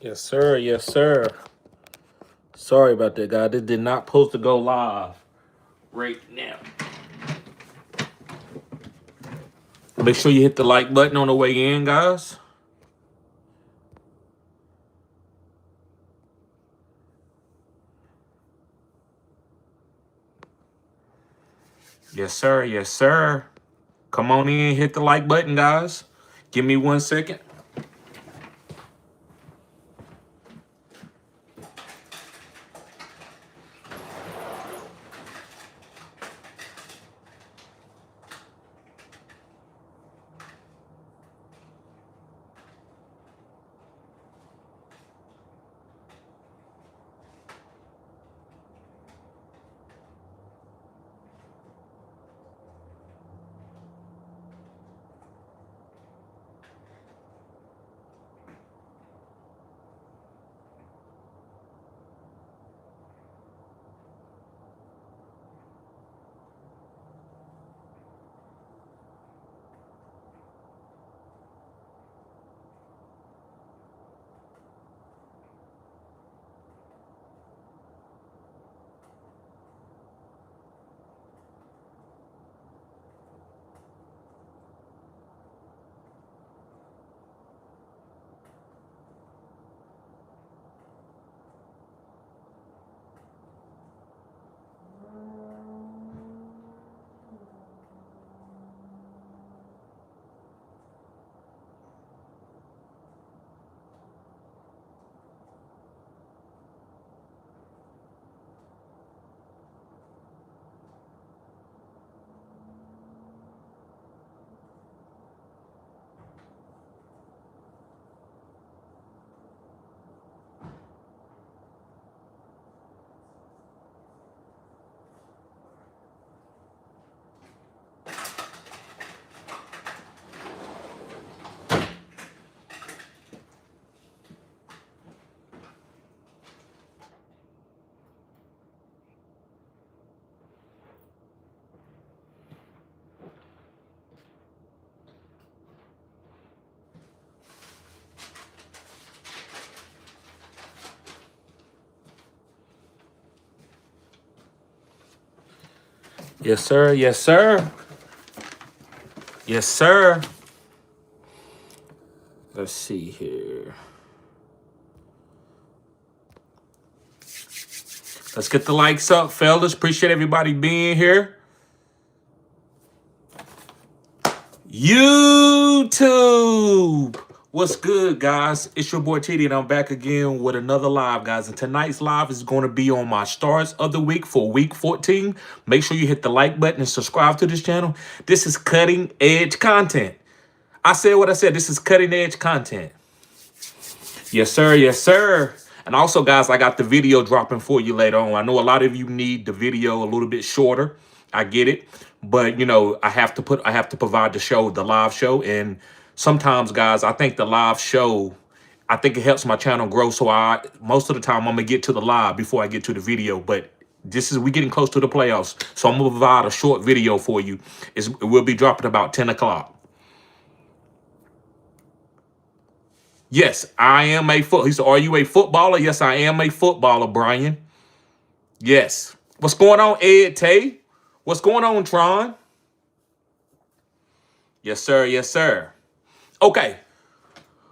Yes, sir. Yes, sir. Sorry about that, guy. This did not supposed to go live right now. Make sure you hit the like button on the way in, guys. Yes, sir. Yes, sir. Come on in, hit the like button, guys. Give me 1 second. Yes, sir. Yes, sir. Yes, sir. Let's see here. Let's get the likes up, fellas. Appreciate everybody being here. YouTube. What's good, guys? It's your boy TD, and I'm back again with another live, guys. And tonight's live is going to be on my stars of the week for week 14. Make sure you hit the like button and subscribe to this channel. This is cutting edge content. I said what I said. This is cutting edge content. Yes, sir. Yes, sir. And also, guys, I got the video dropping for you later on. I know a lot of you need the video a little bit shorter. I get it. But, you know, I have to provide the show, the live show. And sometimes, guys, I think the live show, I think it helps my channel grow. So most of the time I'm going to get to the live before I get to the video. But we're getting close to the playoffs. So I'm going to provide a short video for you. It will be dropping about 10 o'clock. Yes, I am a He said, "Are you a footballer?" Yes, I am a footballer, Brian. Yes. What's going on, Ed Tay? What's going on, Tron? Yes, sir. Yes, sir. Okay.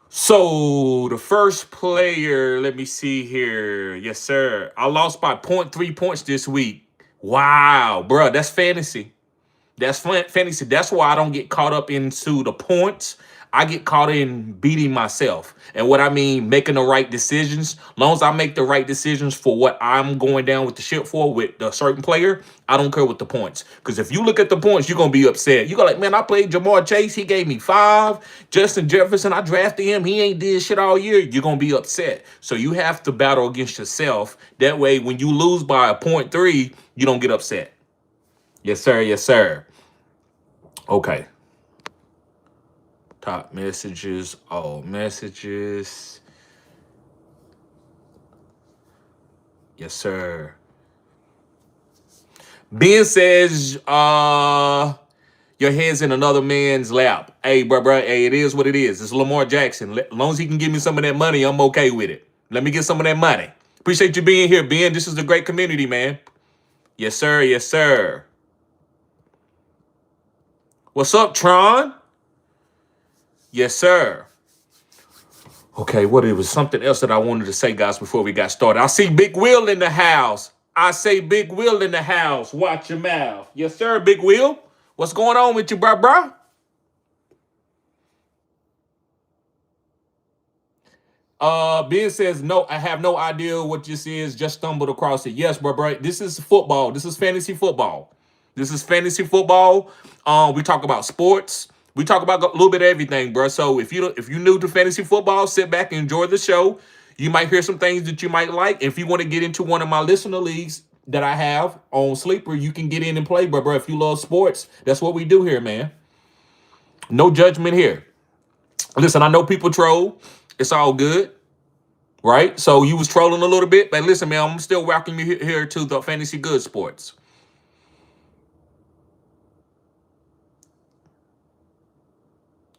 So the first player, let me see here. Yes, sir. I lost by 0.3 points this week. Wow, bro, that's fantasy. That's fantasy. That's why I don't get caught up into the points. I get caught in beating myself. And what I mean, making the right decisions. As long as I make the right decisions for what I'm going down with the ship for with a certain player, I don't care with the points. Because if you look at the points, you're going to be upset. You're like, man, I played Jamar Chase. He gave me 5. Justin Jefferson, I drafted him. He ain't did shit all year. You're going to be upset. So you have to battle against yourself. That way, when you lose by a 0.3, you don't get upset. Yes, sir. Yes, sir. Okay. Top messages, all messages. Yes, sir. Ben says, Your head's in another man's lap. Hey, bro, hey, it is what it is. It's Lamar Jackson. As long as he can give me some of that money, I'm okay with it. Let me get some of that money. Appreciate you being here, Ben. This is the great community, man. Yes, sir. Yes, sir. What's up, Tron? Yes, sir. Okay, what it was something else that I wanted to say, guys, before we got started. I see Big Will in the house. I say Big Will in the house. Watch your mouth. Yes, sir, Big Will. What's going on with you, bro? Ben says, no, I have no idea what this is. Just stumbled across it. Yes, bro. This is football. This is fantasy football. This is fantasy football. We talk about sports. We talk about a little bit of everything, bro. So if you new to fantasy football, sit back and enjoy the show. You might hear some things that you might like. If you want to get into one of my listener leagues that I have on Sleeper, you can get in and play, bro. If you love sports, that's what we do here, man. No judgment here. Listen, I know people troll. It's all good, right? So you was trolling a little bit, but listen, man, I'm still welcoming you here to the Fantasy Good Sports.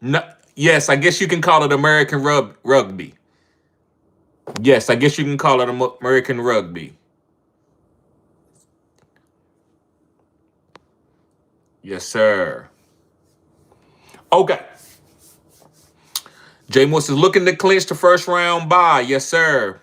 No, yes, I guess you can call it American rugby. Yes, I guess you can call it American rugby. Yes, sir. Okay. Jay Moore is looking to clinch the first round bye. Yes, sir.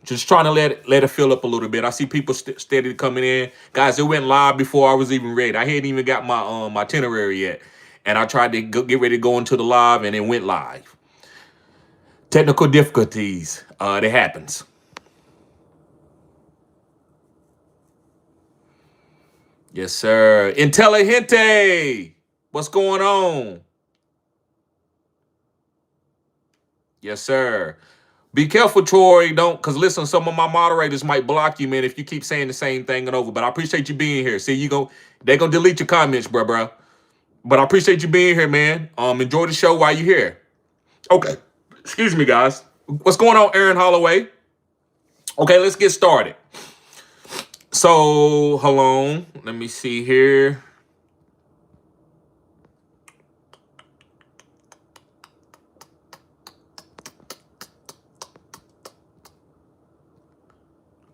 Just trying to let it fill up a little bit. I see people steady coming in. Guys, it went live before I was even ready. I hadn't even got my itinerary yet. And I tried to get ready to go into the live, and it went live. Technical difficulties. It happens. Yes, sir. Intelligente. What's going on? Yes, sir. Be careful, Troy. Don't, because listen, some of my moderators might block you, man, if you keep saying the same thing and over. But I appreciate you being here. See, they're gonna delete your comments, bro. But I appreciate you being here, man. Enjoy the show while you're here. Okay. Excuse me, guys. What's going on, Aaron Holloway? Okay, let's get started. So, hold on. Let me see here.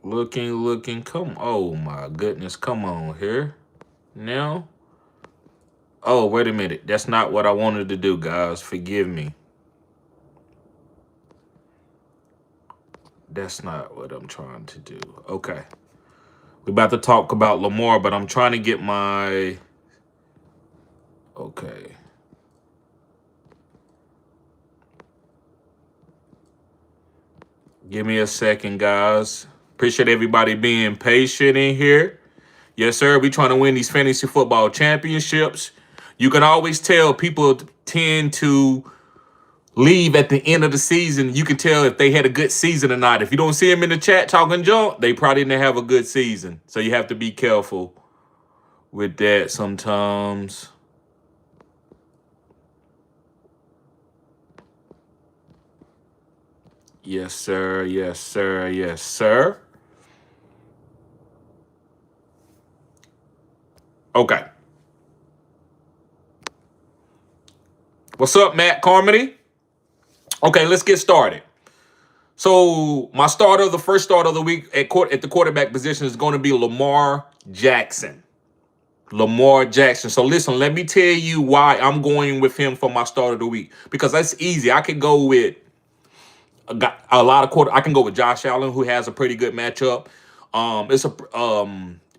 Looking. Come. Oh my goodness. Come on here. Now. Oh, wait a minute. That's not what I wanted to do, guys. Forgive me. That's not what I'm trying to do. Okay. We're about to talk about Lamar, but I'm trying to get my... Okay. Give me a second, guys. Appreciate everybody being patient in here. Yes, sir. We trying to win these fantasy football championships. You can always tell people tend to leave at the end of the season. You can tell if they had a good season or not. If you don't see them in the chat talking junk, they probably didn't have a good season. So you have to be careful with that sometimes. Yes, sir. Yes, sir. Yes, sir. Okay. What's up, Matt Carmody? Okay, let's get started. So my the first starter of the week at the quarterback position is going to be Lamar Jackson. Lamar Jackson. So listen, let me tell you why I'm going with him for my start of the week. Because that's easy. I can go with a lot of I can go with Josh Allen, who has a pretty good matchup.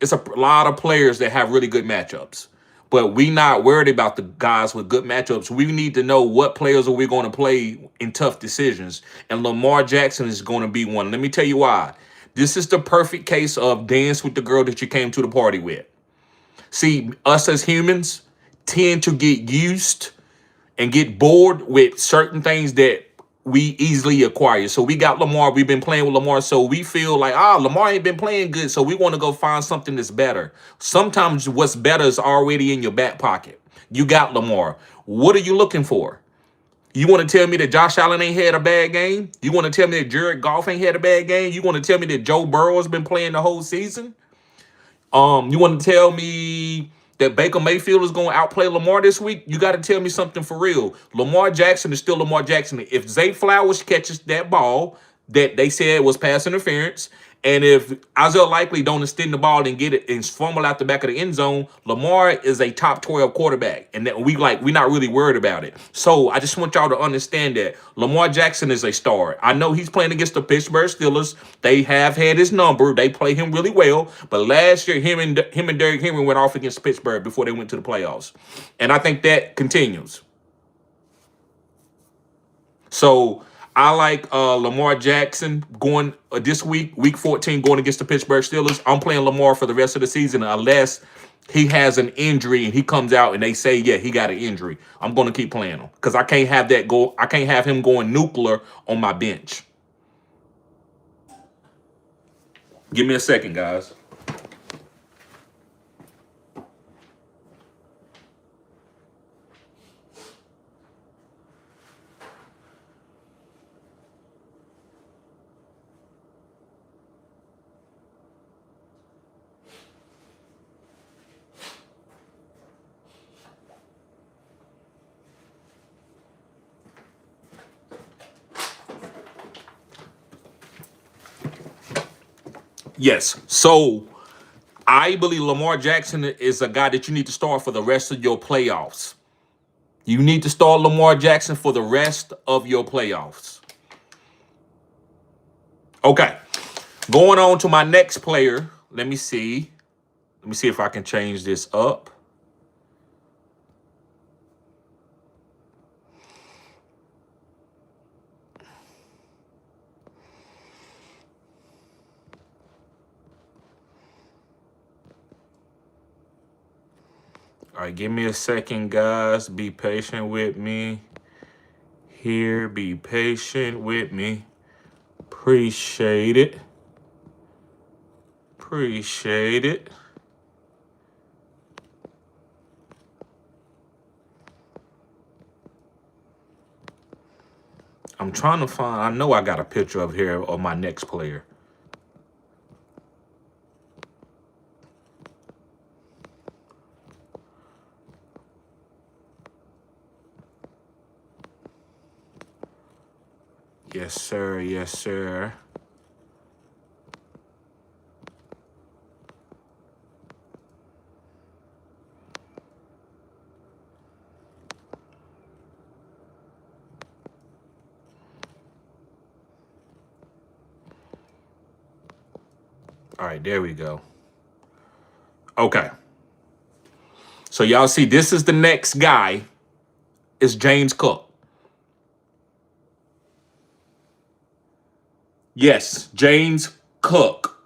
It's a lot of players that have really good matchups. But we not worried about the guys with good matchups. We need to know what players are we going to play in tough decisions. And Lamar Jackson is going to be one. Let me tell you why. This is the perfect case of dance with the girl that you came to the party with. See, us as humans tend to get used and get bored with certain things that we easily acquire. So we got Lamar. We've been playing with Lamar. So we feel like, Lamar ain't been playing good. So we want to go find something that's better. Sometimes what's better is already in your back pocket. You got Lamar. What are you looking for? You want to tell me that Josh Allen ain't had a bad game? You want to tell me that Jared Goff ain't had a bad game? You want to tell me that Joe Burrow has been playing the whole season? You want to tell me that Baker Mayfield is going to outplay Lamar this week, you got to tell me something for real. Lamar Jackson is still Lamar Jackson. If Zay Flowers catches that ball that they said was pass interference, and if Isaiah Likely don't extend the ball and get it and fumble out the back of the end zone, Lamar is a top 12 quarterback. And that we're not really worried about it. So I just want y'all to understand that Lamar Jackson is a star. I know he's playing against the Pittsburgh Steelers. They have had his number. They play him really well. But last year, him and Derrick Henry went off against Pittsburgh before they went to the playoffs. And I think that continues. So I like Lamar Jackson going this week 14, going against the Pittsburgh Steelers. I'm playing Lamar for the rest of the season unless he has an injury and he comes out and they say, yeah, he got an injury. I'm going to keep playing him because I can't have that go. I can't have him going nuclear on my bench. Give me a second, guys. Yes. So I believe Lamar Jackson is a guy that you need to start for the rest of your playoffs. You need to start Lamar Jackson for the rest of your playoffs. Okay. Going on to my next player. Let me see. Let me see if I can change this up. All right, give me a second, guys. Be patient with me. Here, be patient with me. Appreciate it. Appreciate it. I'm trying to find, I know I got a picture of here of my next player. Yes, sir. Yes, sir. All right, there we go. Okay. So y'all see, this is the next guy. It's James Cook. Yes, James Cook.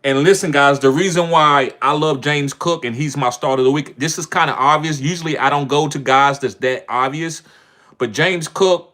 And listen, guys, the reason why I love James Cook and he's my start of the week, this is kind of obvious. Usually I don't go to guys that's that obvious. But James Cook,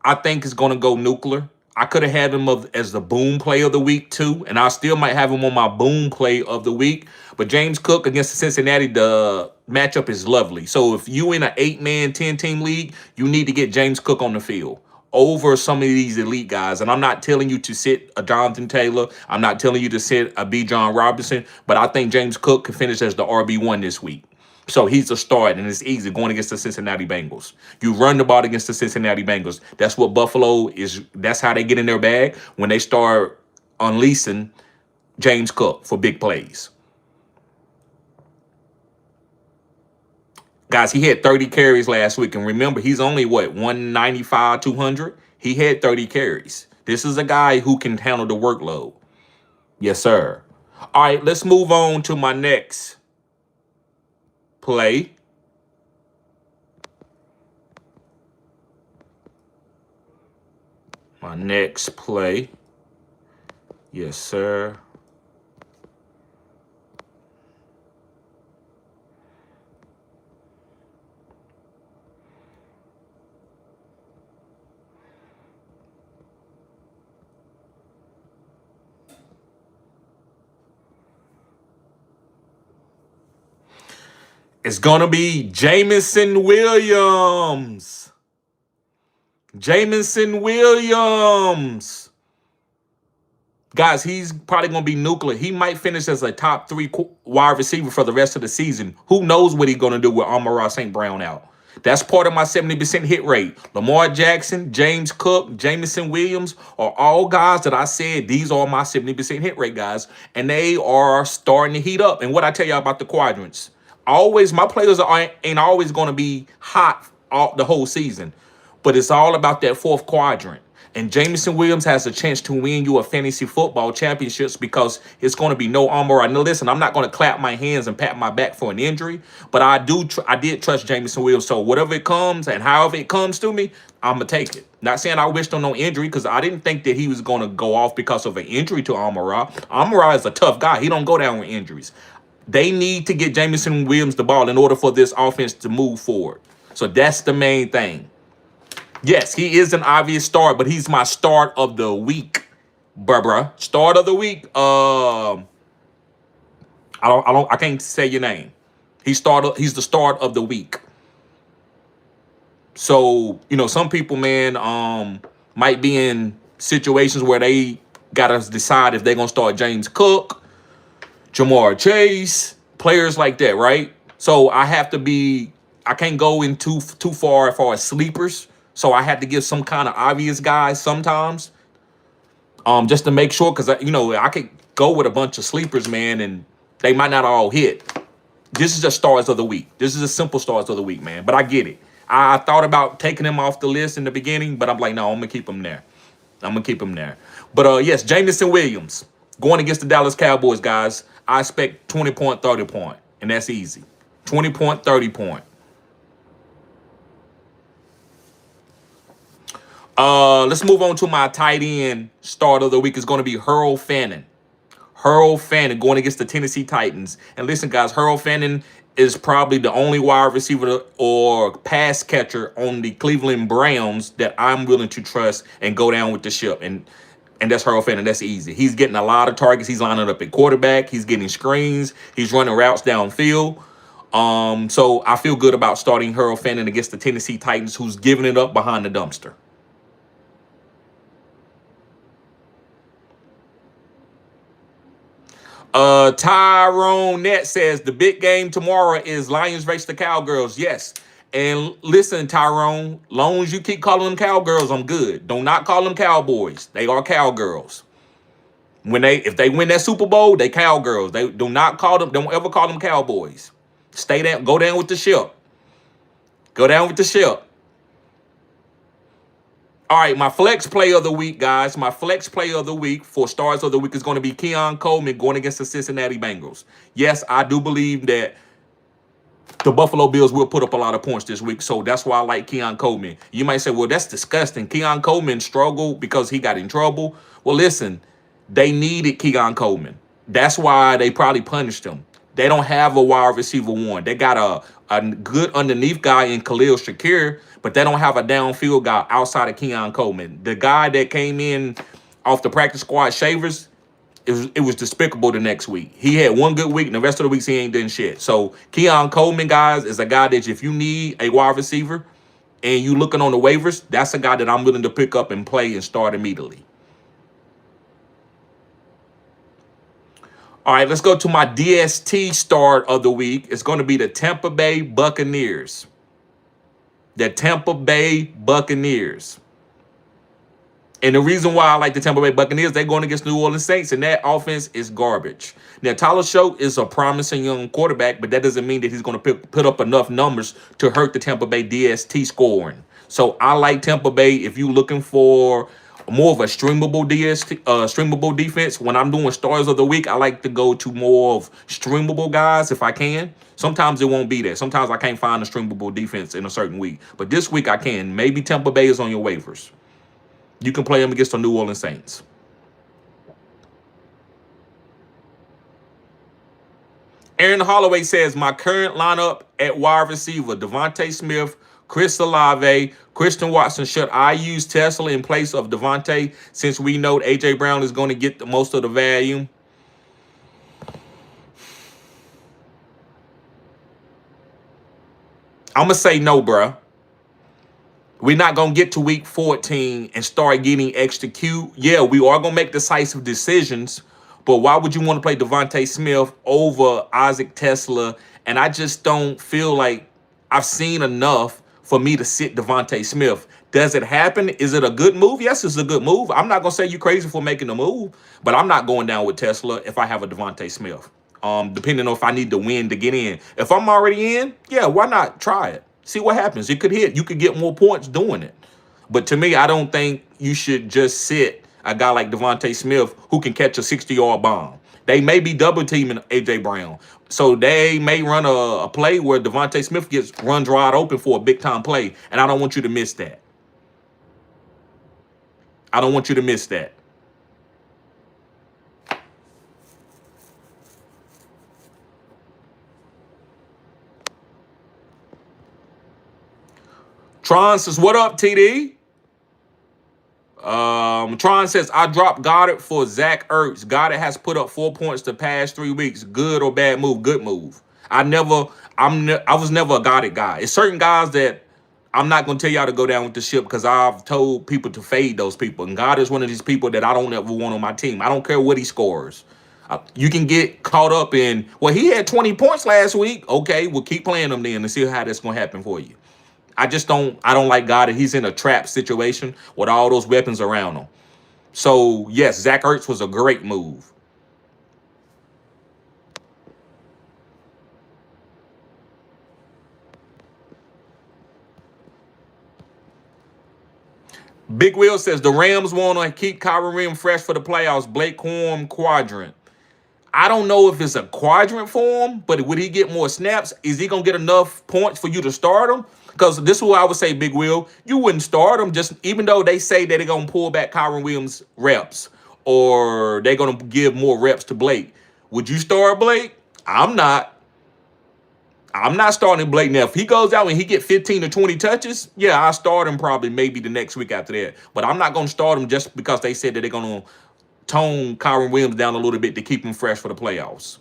I think, is going to go nuclear. I could have had him as the boom play of the week, too. And I still might have him on my boom play of the week. But James Cook against Cincinnati, the matchup is lovely. So if you in an 8-man, 10-team league, you need to get James Cook on the field over some of these elite guys. And I'm not telling you to sit a Jonathan Taylor. I'm not telling you to sit a B. John Robinson. But I think James Cook can finish as the RB1 this week. So he's a start, and it's easy going against the Cincinnati Bengals. You run the ball against the Cincinnati Bengals. That's what Buffalo is. That's how they get in their bag when they start unleashing James Cook for big plays. Guys, he had 30 carries last week. And remember, he's only, 195, 200? He had 30 carries. This is a guy who can handle the workload. Yes, sir. All right, let's move on to my next play. My next play. Yes, sir. It's going to be Jameson Williams. Jameson Williams. Guys, he's probably going to be nuclear. He might finish as a top 3 wide receiver for the rest of the season. Who knows what he's going to do with Amon-Ra St. Brown out? That's part of my 70% hit rate. Lamar Jackson, James Cook, Jamison Williams are all guys that I said these are my 70% hit rate guys, and they are starting to heat up. And what I tell y'all about the quadrants, always my players ain't always going to be hot all the whole season, but it's all about that fourth quadrant. And Jamison Williams has a chance to win you a fantasy football championships because it's going to be no armor. I know. Listen, I'm not going to clap my hands and pat my back for an injury, but I did trust Jamison Williams. So whatever it comes and however it comes to me, I'm gonna take it. Not saying I wished on no injury because I didn't think that he was going to go off because of an injury to Amon-Ra. Amon-Ra is a tough guy. He don't go down with injuries. They need to get Jamison Williams the ball in order for this offense to move forward. So that's the main thing. Yes, he is an obvious start, but he's my start of the week, bruh. Start of the week. I can't say your name. He's the start of the week. So, some people, man, might be in situations where they gotta decide if they're gonna start James Cook, Jamar Chase, players like that, right? So I can't go in too far as far as sleepers. So I had to give some kind of obvious guys sometimes, just to make sure, because I could go with a bunch of sleepers, man, and they might not all hit. This is just stars of the week. This is a simple stars of the week, man. But I get it. I thought about taking him off the list in the beginning, but I'm like, no, I'm gonna keep him there. But yes, Jamison Williams going against the Dallas Cowboys, guys. I expect 20 point, 30 point, and that's easy. 20 point, 30 point. Let's move on to my tight end start of the week. Is going to be Hurl Fannin. Hurl Fannin going against the Tennessee Titans. And listen, guys, Hurl Fannin is probably the only wide receiver or pass catcher on the Cleveland Browns that I'm willing to trust and go down with the ship. And that's Hurl Fannin. That's easy. He's getting a lot of targets. He's lining up at quarterback. He's getting screens. He's running routes downfield. So I feel good about starting Hurl Fannin against the Tennessee Titans, who's giving it up behind the dumpster. Tyrone Net says the big game tomorrow is Lions versus the Cowgirls. Yes. And listen, Tyrone, long as you keep calling them Cowgirls, I'm good. Do not call them Cowboys. They are Cowgirls. If they win that Super Bowl, they Cowgirls. They don't ever call them Cowboys. Stay down, go down with the ship. Go down with the ship. All right, my flex play of the week, guys. My flex play of the week for stars of the week is going to be Keon Coleman going against the Cincinnati Bengals. Yes, I do believe that the Buffalo Bills will put up a lot of points this week, so that's why I like Keon Coleman. You might say, well, that's disgusting. Keon Coleman struggled because he got in trouble. Well, listen, they needed Keon Coleman. That's why they probably punished him. They don't have a wide receiver one. They got a good underneath guy in Khalil Shakir, but they don't have a downfield guy outside of Keon Coleman. The guy that came in off the practice squad, Shavers, it was despicable the next week. He had one good week, and the rest of the weeks he ain't done shit. So Keon Coleman, guys, is a guy that if you need a wide receiver and you looking on the waivers, that's a guy that I'm willing to pick up and play and start immediately. All right, let's go to my DST start of the week. It's going to be the Tampa Bay Buccaneers. The Tampa Bay Buccaneers. And the reason why I like the Tampa Bay Buccaneers, they're going against New Orleans Saints, and that offense is garbage. Now, Tyler Shough is a promising young quarterback, but that doesn't mean that he's going to put up enough numbers to hurt the Tampa Bay DST scoring. So I like Tampa Bay. If you're looking for more of a streamable defense, when I'm doing stars of the week, I like to go to more of streamable guys if I can. Sometimes it won't be there. Sometimes I can't find a streamable defense in a certain week. But this week I can. Maybe Tampa Bay is on your waivers. You can play them against the New Orleans Saints. Aaron Holloway says, my current lineup at wide receiver, Devontae Smith, Chris Olave, Christian Watson. Should I use Tesla in place of Devontae since we know A.J. Brown is going to get most of the value? I'm going to say no, bruh. We're not going to get to week 14 and start getting extra cute. Yeah, we are going to make decisive decisions, but why would you want to play Devontae Smith over Isaac Tesla? And I just don't feel like I've seen enough for me to sit Devontae Smith. Does it happen? Is it a good move? Yes, it's a good move. I'm not going to say you crazy for making the move, but I'm not going down with Tesla if I have a Devontae Smith. Depending on if I need to win to get in. If I'm already in, yeah, why not try it? See what happens. It could hit. You could get more points doing it. But to me, I don't think you should just sit a guy like Devontae Smith who can catch a 60-yard bomb. They may be double teaming A.J. Brown. So they may run a play where Devontae Smith gets runs wide open for a big-time play, and I don't want you to miss that. I don't want you to miss that. Tron says, what up, TD? Tron says, I dropped Goddard for Zach Ertz. Goddard has put up 4 points the past 3 weeks. Good or bad move? Good move. I was never a Goddard guy. It's certain guys that I'm not going to tell y'all to go down with the ship because I've told people to fade those people. And Goddard's one of these people that I don't ever want on my team. I don't care what he scores. You can get caught up in, well, he had 20 points last week. Okay, we'll keep playing him then and see how that's going to happen for you. I don't like Goddard. He's in a trap situation with all those weapons around him. So, yes, Zach Ertz was a great move. Big Will says the Rams want to keep Kyron Williams fresh for the playoffs. Blake Corum quadrant. I don't know if it's a quadrant for him, but would he get more snaps? Is he going to get enough points for you to start him? Because this is what I would say, Big Will. You wouldn't start him, just even though they say that they're going to pull back Kyron Williams reps or they're going to give more reps to Blake. Would you start Blake? I'm not. I'm not starting Blake now. If he goes out and he get 15 to 20 touches, yeah, I'll start him probably maybe the next week after that. But I'm not going to start him just because they said that they're going to tone Kyron Williams down a little bit to keep him fresh for the playoffs.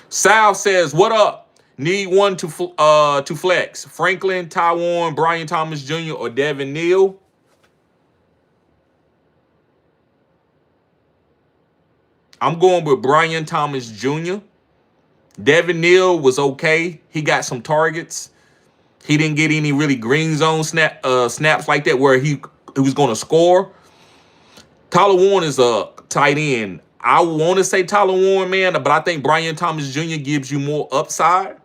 Sal says, what up? Need one to flex. Franklin, Taiwan, Brian Thomas Jr., or Devin Neal? I'm going with Brian Thomas Jr. Devin Neal was okay. He got some targets. He didn't get any really green zone snaps like that where he was going to score. Tyler Warren is a tight end. I want to say Tyler Warren, man, but I think Brian Thomas Jr. gives you more upside.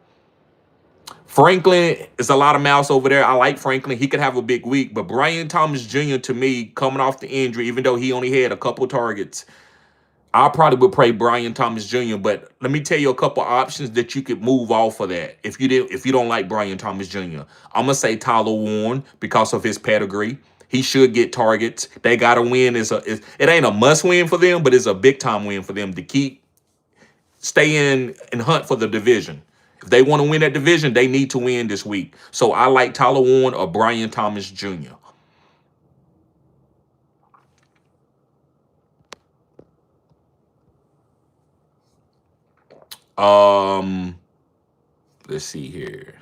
Franklin is a lot of mouse over there. I like Franklin. He could have a big week, but Brian Thomas Jr. to me, coming off the injury, even though he only had a couple targets, I probably would play Brian Thomas Jr. But let me tell you a couple options that you could move off of that if you don't like Brian Thomas Jr. I'm gonna say Tyler Warren because of his pedigree. He should get targets. They got to win. It ain't a must win for them, but it's a big time win for them to stay in and hunt for the division. If they want to win that division, they need to win this week. So I like Tyler Warren or Brian Thomas Jr. Let's see here.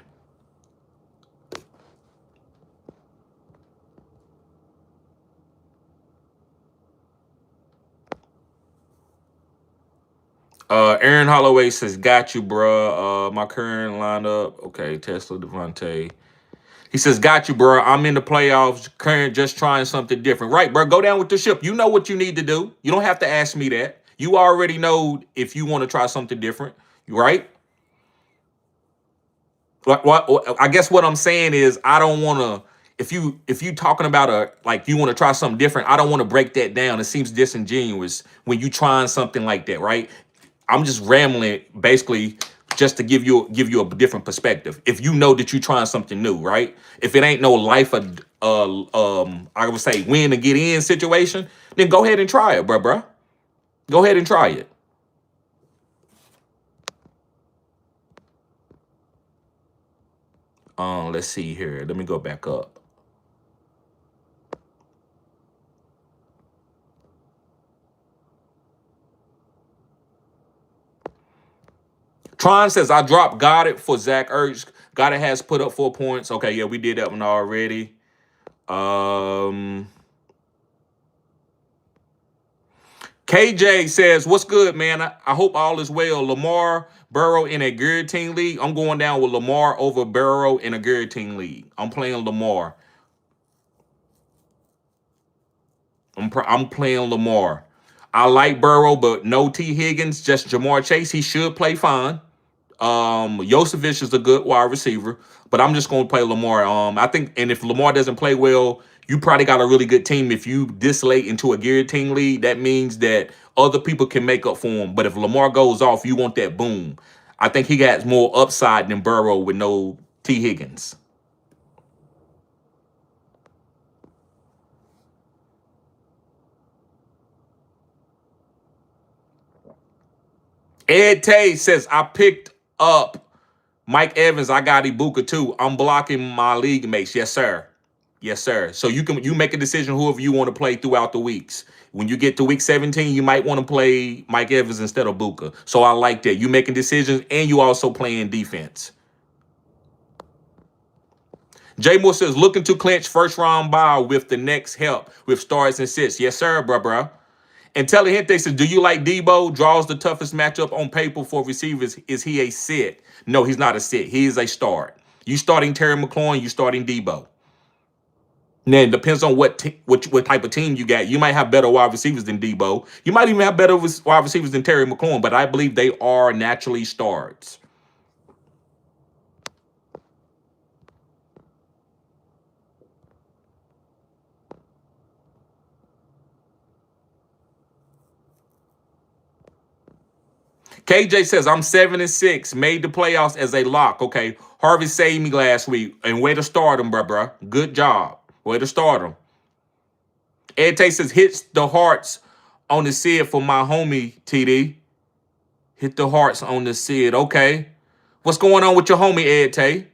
Aaron Holloway says, got you, bruh. My current lineup. Okay, Tesla, Devontae. He says, got you, bro. I'm in the playoffs, current, just trying something different. Right, bro. Go down with the ship. You know what you need to do. You don't have to ask me that. You already know if you want to try something different, right? What I guess what I'm saying is I don't want to. If you talking about you want to try something different, I don't want to break that down. It seems disingenuous when you trying something like that, right? I'm just rambling basically just to give you a different perspective. If you know that you're trying something new, right? If it ain't no life I would say win to get in situation, then go ahead and try it, bruh. Go ahead and try it. Let's see here. Let me go back up. Tron says, I dropped Goddard for Zach Ertz. Goddard has put up 4 points. Okay, yeah, we did that one already. KJ says, what's good, man? I hope all is well. Lamar, Burrow in a guillotine league. I'm going down with Lamar over Burrow in a guillotine league. I'm playing Lamar. I'm playing Lamar. I like Burrow, but no T. Higgins, just Jamar Chase. He should play fine. Yosevich is a good wide receiver, but I'm just going to play Lamar. I think, and if Lamar doesn't play well, you probably got a really good team. If you this late into a guillotine league, that means that other people can make up for him. But if Lamar goes off, you want that boom. I think he has more upside than Burrow with no T. Higgins. Ed Tay says, I picked up Mike Evans. I got Ibuka too. I'm blocking my league mates. Yes, sir. Yes, sir. So you make a decision whoever you want to play throughout the weeks. When you get to week 17, you might want to play Mike Evans instead of Buka. So I like that. You making decisions and you also playing defense. Jay Moore says, looking to clinch first round bye with the next help with starts and sits. Yes, sir, bruh. Intelligente says, do you like Debo? Draws the toughest matchup on paper for receivers. Is he a sit? No, he's not a sit. He is a start. You starting Terry McLaurin, you starting Debo. Now, it depends on what type of team you got. You might have better wide receivers than Debo. You might even have better wide receivers than Terry McLaurin, but I believe they are naturally starts. KJ says, I'm 7-6, made the playoffs as a lock. Okay, Harvey saved me last week, and way to start him, bruh. Good job. Way to start him. Ed Tay says, hits the hearts on the Sid for my homie, TD. Hit the hearts on the Sid. Okay. What's going on with your homie, Ed Tay?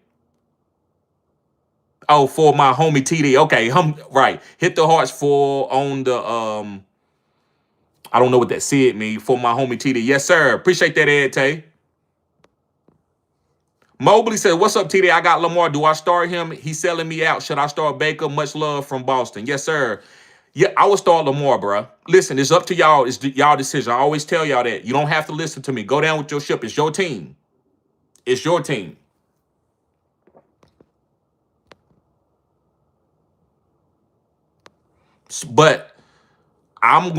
Oh, for my homie, TD. Okay, right. Hit the hearts for on the, I don't know what that Sid means, for my homie, TD. Yes, sir. Appreciate that, Ed Tay. Mobley said, what's up, TD? I got Lamar. Do I start him? He's selling me out. Should I start Baker? Much love from Boston. Yes, sir. Yeah, I would start Lamar, bro. Listen, it's up to y'all. It's y'all decision. I always tell y'all that. You don't have to listen to me. Go down with your ship. It's your team. It's your team. But I'm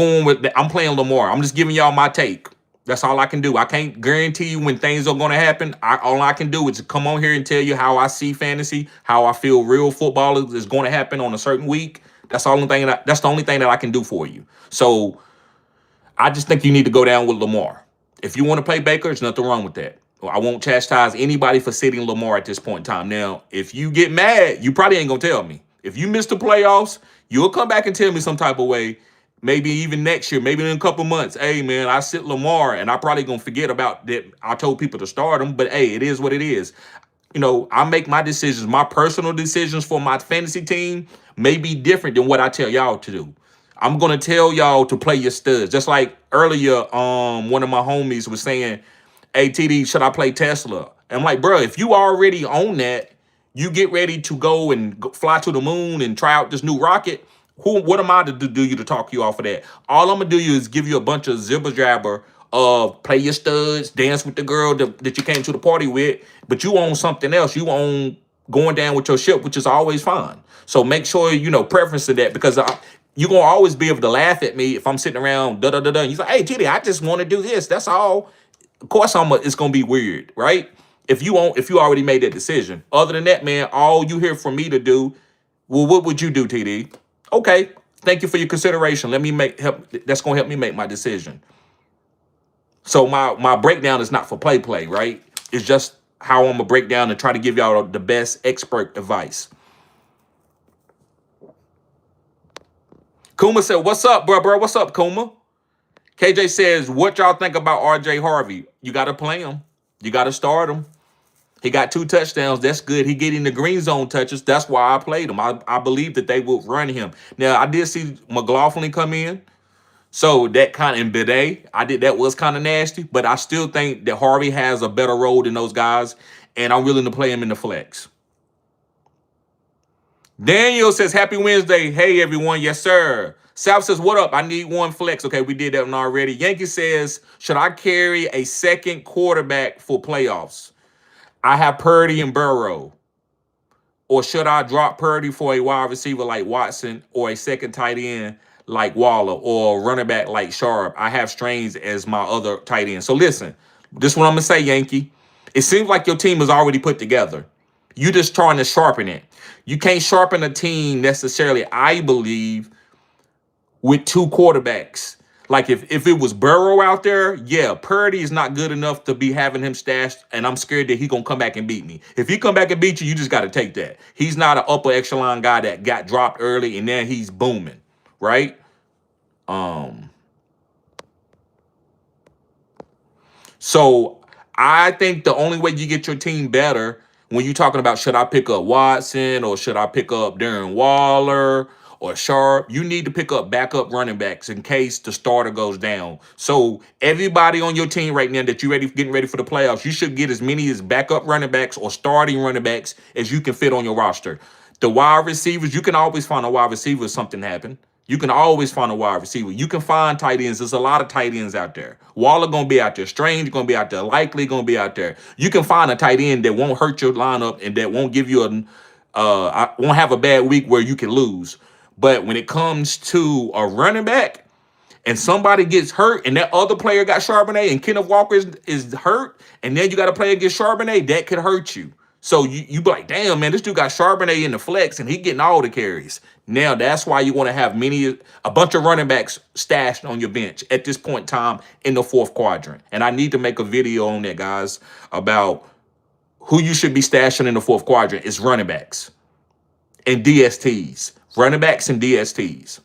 playing Lamar. I'm just giving y'all my take. That's all I can do. I can't guarantee you when things are going to happen. All I can do is come on here and tell you how I see fantasy, how I feel real football is going to happen on a certain week. That's the only thing that I can do for you. So I just think you need to go down with Lamar. If you want to play Baker, there's nothing wrong with that. I won't chastise anybody for sitting Lamar at this point in time. Now, if you get mad, you probably ain't going to tell me. If you miss the playoffs, you'll come back and tell me some type of way. Maybe even next year, maybe in a couple months. Hey, man, I sit Lamar, and I probably going to forget about that. I told people to start him, but hey, it is what it is. You know, I make my decisions. My personal decisions for my fantasy team may be different than what I tell y'all to do. I'm going to tell y'all to play your studs. Just like earlier, one of my homies was saying, hey, TD, should I play Tesla? And I'm like, bro, if you already own that, you get ready to go and fly to the moon and try out this new rocket. What am I to do you to talk you off of that? All I'm going to do is give you a bunch of zibber jabber of play your studs, dance with the girl that you came to the party with, but you own something else. You own going down with your ship, which is always fine. So make sure, you know, preference to that, because you're going to always be able to laugh at me if I'm sitting around, da-da-da-da. And you're like, hey, TD, I just want to do this. That's all. Of course, it's going to be weird, right? If you already made that decision. Other than that, man, all you hear from me to do, well, what would you do, TD? Okay, thank you for your consideration. That's going to help me make my decision. So my breakdown is not for play, right? It's just how I'm going to break down and try to give y'all the best expert advice. Kuma said, what's up, bro? What's up, Kuma? KJ says, what y'all think about RJ Harvey? You got to play him. You got to start him. He got 2 touchdowns. That's good. He getting the green zone touches. That's why I played him. I believe that they will run him. Now, I did see McLaughlin come in. So that kind of Bidet, that was kind of nasty, but I still think that Harvey has a better role than those guys, and I'm willing to play him in the flex. Daniel says, Happy Wednesday. Hey, everyone. Yes, sir. South says, what up? I need one flex. Okay, we did that one already. Yankee says, should I carry a second quarterback for playoffs? I have Purdy and Burrow. Or should I drop Purdy for a wide receiver like Watson or a second tight end like Waller or running back like Sharp? I have Strange as my other tight end. So listen, this is what I'm going to say, Yankee. It seems like your team is already put together. You just trying to sharpen it. You can't sharpen a team necessarily, I believe, with two quarterbacks. Like if it was Burrow out there, yeah, Purdy is not good enough to be having him stashed, and I'm scared that he gonna come back and beat me. If he come back and beat you, you just got to take that. He's not an upper echelon guy that got dropped early and then he's booming, right? So I think the only way you get your team better when you're talking about should I pick up Watson or should I pick up Darren Waller or Sharp, you need to pick up backup running backs in case the starter goes down. So everybody on your team right now that you're getting ready for the playoffs, you should get as many as backup running backs or starting running backs as you can fit on your roster. The wide receivers, you can always find a wide receiver if something happened. You can always find a wide receiver. You can find tight ends. There's a lot of tight ends out there. Waller going to be out there. Strange going to be out there. Likely going to be out there. You can find a tight end that won't hurt your lineup and that won't give you won't have a bad week where you can lose. But when it comes to a running back and somebody gets hurt and that other player got Charbonnet and Kenneth Walker is hurt and then you got to play against Charbonnet, that could hurt you. So you be like, damn, man, this dude got Charbonnet in the flex and he getting all the carries. Now, that's why you want to have a bunch of running backs stashed on your bench at this point in time in the fourth quadrant. And I need to make a video on that, guys, about who you should be stashing in the fourth quadrant. It's running backs and DSTs. Running backs and DSTs.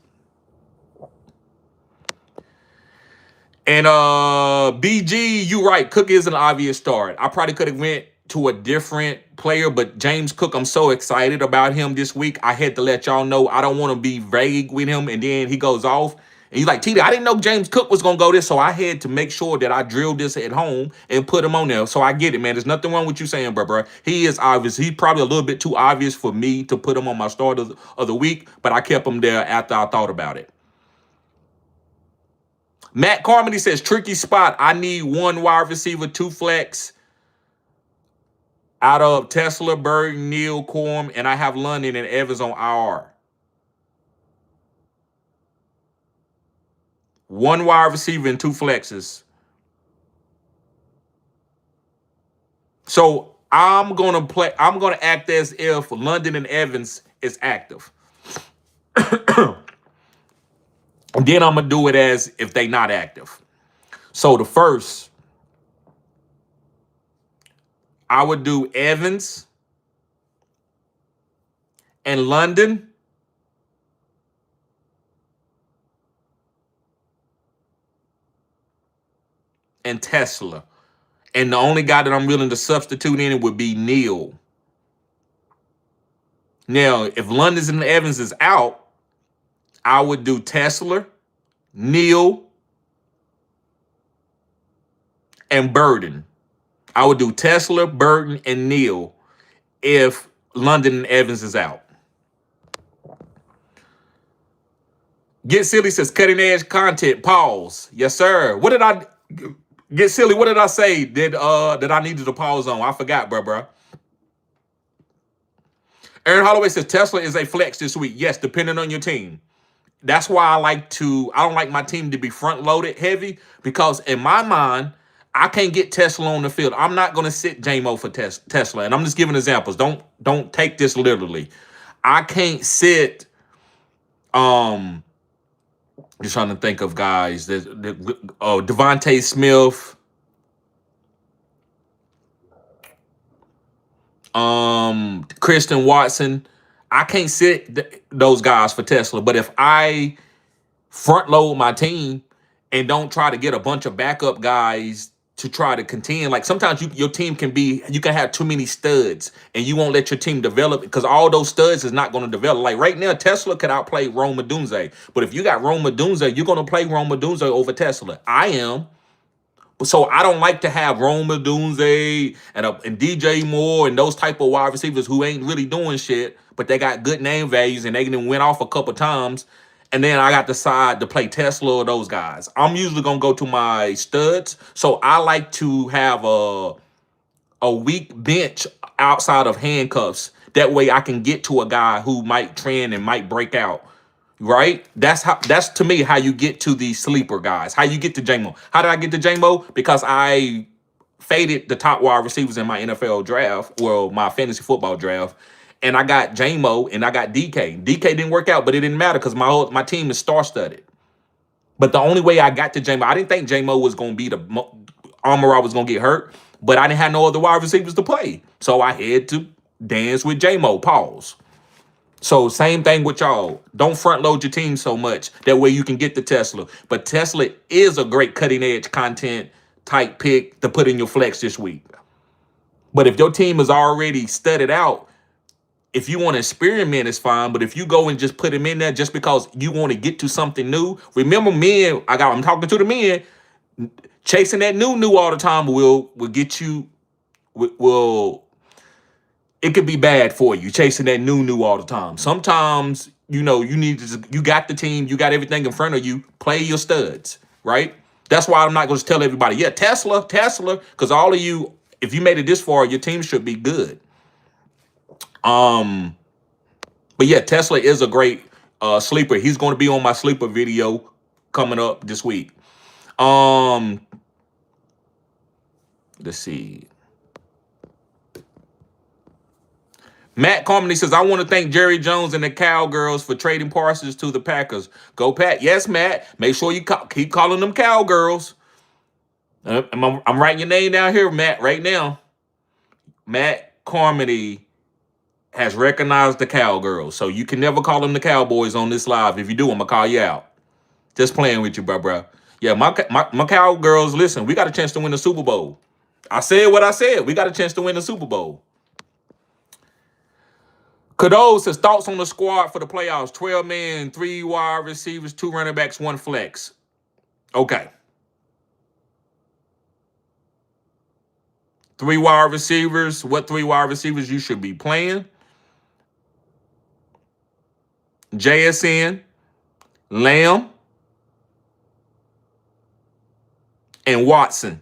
And BG, you right. Cook is an obvious start. I probably could have went to a different player, but James Cook, I'm so excited about him this week. I had to let y'all know I don't want to be vague with him, and then he goes off. And he's like, Tita, I didn't know James Cook was going to go this, so I had to make sure that I drilled this at home and put him on there. So I get it, man. There's nothing wrong with you saying, bro. He is obvious. He's probably a little bit too obvious for me to put him on my start of the week, but I kept him there after I thought about it. Matt Carmody says, tricky spot. I need one wide receiver, two flex out of Tesla, Burton, Neal, Corum, and I have London and Evans on IR. One wide receiver and two flexes. So I'm gonna act as if London and Evans is active. And then I'm gonna do it as if they not active. So the first, I would do Evans and London. And Tesla. And the only guy that I'm willing to substitute in it would be Neal. Now, if London's and Evans is out, I would do Tesla, Neal, and Burton. I would do Tesla, Burton, and Neal if London and Evans is out. Get Silly says cutting edge content. Pause. Yes, sir. What did I get silly? What did I say that I needed to pause on? I forgot, bro. Aaron Holloway says Tesla is a flex this week. Yes, depending on your team. That's why I don't like my team to be front loaded heavy, because in my mind, I can't get Tesla on the field. I'm not going to sit JMO for Tesla. And I'm just giving examples. Don't take this literally. I can't sit just trying to think of guys. Devontae Smith. Christian Watson. I can't sit those guys for Tesla. But if I front load my team and don't try to get a bunch of backup guys to try to contend. Like sometimes your team you can have too many studs and you won't let your team develop because all those studs is not going to develop. Like right now, Tesla could outplay Roma Dunze. But if you got Roma Dunze, you're going to play Roma Dunze over Tesla. I am. So I don't like to have Roma Dunze and DJ Moore and those type of wide receivers who ain't really doing shit, but they got good name values and they can win off a couple times. And then I got to decide to play Tesla or those guys. I'm usually gonna go to my studs. So I like to have a weak bench outside of handcuffs. That way I can get to a guy who might trend and might break out. Right? That's to me how you get to the sleeper guys. How you get to JMO. How did I get to JMO? Because I faded the top wide receivers in my NFL draft, well, my fantasy football draft, and I got JMO and I got DK. DK didn't work out, but it didn't matter because my team is star-studded. But the only way I got to JMO, I didn't think JMO was going to be Amara was going to get hurt, but I didn't have no other wide receivers to play. So I had to dance with JMO. Pause. So same thing with y'all. Don't front load your team so much. That way you can get the Tesla. But Tesla is a great cutting edge content type pick to put in your flex this week. But if your team is already studded out, if you want to experiment, it's fine. But if you go and just put him in there just because you want to get to something new, remember men, I'm talking to the men, chasing that new all the time will get you, will it could be bad for you chasing that new all the time. Sometimes, you need to, you got the team, you got everything in front of you, play your studs, right? That's why I'm not going to tell everybody, yeah, Tesla, because all of you, if you made it this far, your team should be good. But yeah, Tesla is a great sleeper. He's going to be on my sleeper video coming up this week. Let's see. Matt Carmody says, I want to thank Jerry Jones and the Cowgirls for trading Parsons to the Packers. Go, Pat. Yes, Matt. Make sure you keep calling them Cowgirls. I'm writing your name down here, Matt, right now. Matt Carmody has recognized the Cowgirls. So you can never call them the Cowboys on this live. If you do, I'm going to call you out. Just playing with you, bro. Yeah, my Cowgirls, listen, we got a chance to win the Super Bowl. I said what I said. We got a chance to win the Super Bowl. Cadeau says, thoughts on the squad for the playoffs. 12 men, 3 wide receivers, 2 running backs, 1 flex. Okay. 3 wide receivers. What 3 wide receivers you should be playing? JSN, Lamb, and Watson.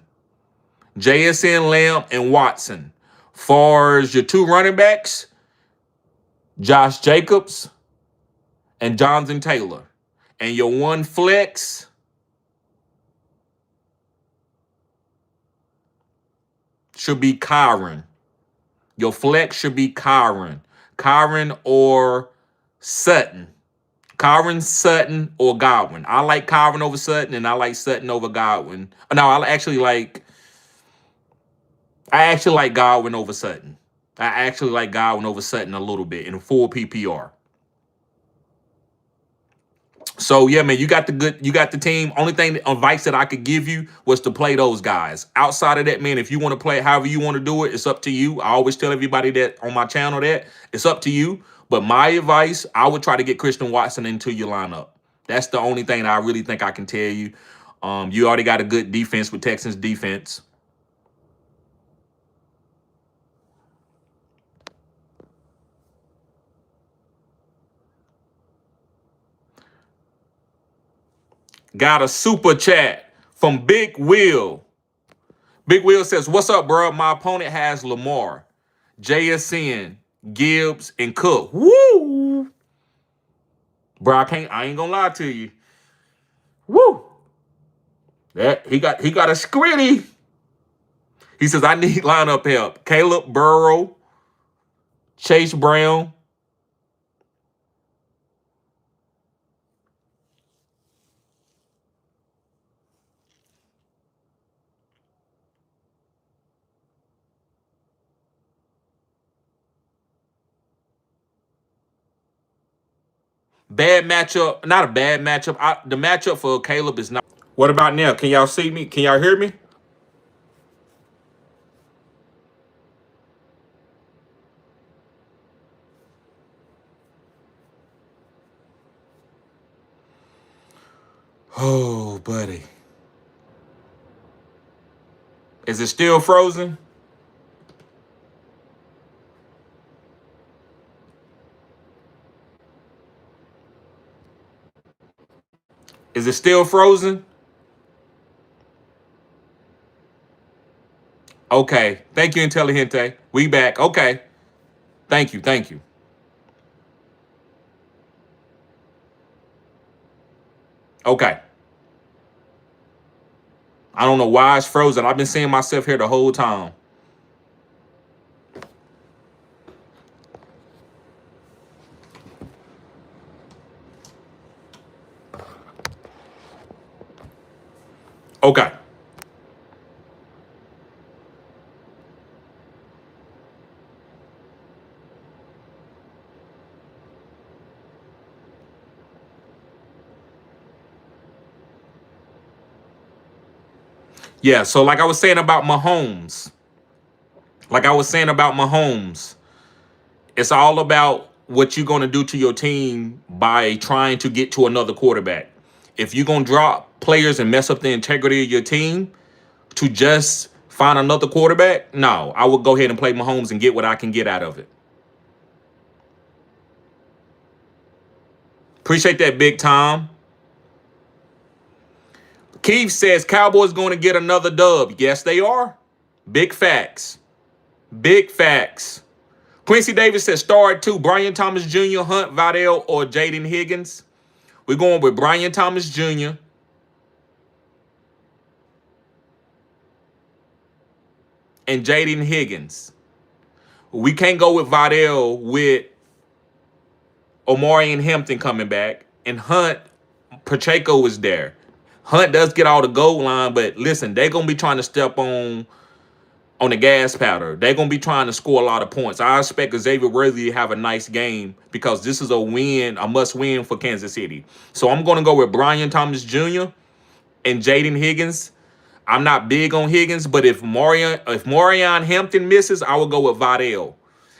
JSN, Lamb, and Watson. For your 2 running backs, Josh Jacobs and Jonathan Taylor. And your 1 flex, should be Kyron. Your flex should be Kyron. Kyron or Sutton. Kyron, Sutton, or Godwin. I like Kyron over Sutton, and I like Sutton over Godwin. No, I actually like Godwin over Sutton. I actually like Godwin over Sutton a little bit in full PPR. So yeah, man, you got the team. Only thing advice that I could give you was to play those guys. Outside of that, man, if you want to play however you want to do it, it's up to you. I always tell everybody that on my channel that it's up to you. But my advice, I would try to get Christian Watson into your lineup. That's the only thing that I really think I can tell you. You already got a good defense with Texans defense. Got a super chat from Big Will. Big Will says, what's up, bro? My opponent has Lamar, JSN, Gibbs, and Cook. Woo! Bro, I ain't gonna lie to you. Woo! That he got a scritty. He says, I need lineup help. Caleb Burrow, Chase Brown. Bad matchup. Not a bad matchup. The matchup for Caleb is not. What about now? Can y'all see me? Can y'all hear me? Oh, buddy. Is it still frozen? Is it still frozen? Okay. Thank you, Intelligente. We back. Okay. Thank you. Thank you. Okay. I don't know why it's frozen. I've been seeing myself here the whole time. Okay. Yeah, so like I was saying about Mahomes, it's all about what you're going to do to your team by trying to get to another quarterback. If you're going to drop players and mess up the integrity of your team to just find another quarterback, no, I would go ahead and play Mahomes and get what I can get out of it. Appreciate that, Big Tom. Keith says Cowboys going to get another dub. Yes, they are. Big facts. Big facts. Quincy Davis says star at 2. Brian Thomas Jr., Hunt, Vidal, or Jaden Higgins. We're going with Brian Thomas Jr. and Jaden Higgins. We can't go with Vidal with Omari and Hampton coming back. And Hunt, Pacheco is there. Hunt does get all the goal line, but listen, they're going to be trying to step on the gas powder. They're going to be trying to score a lot of points. I expect Xavier Worthy to have a nice game because this is a win, a must-win for Kansas City. So I'm going to go with Brian Thomas Jr. and Jaden Higgins. I'm not big on Higgins, but if Morion Hampton misses, I will go with Vidal.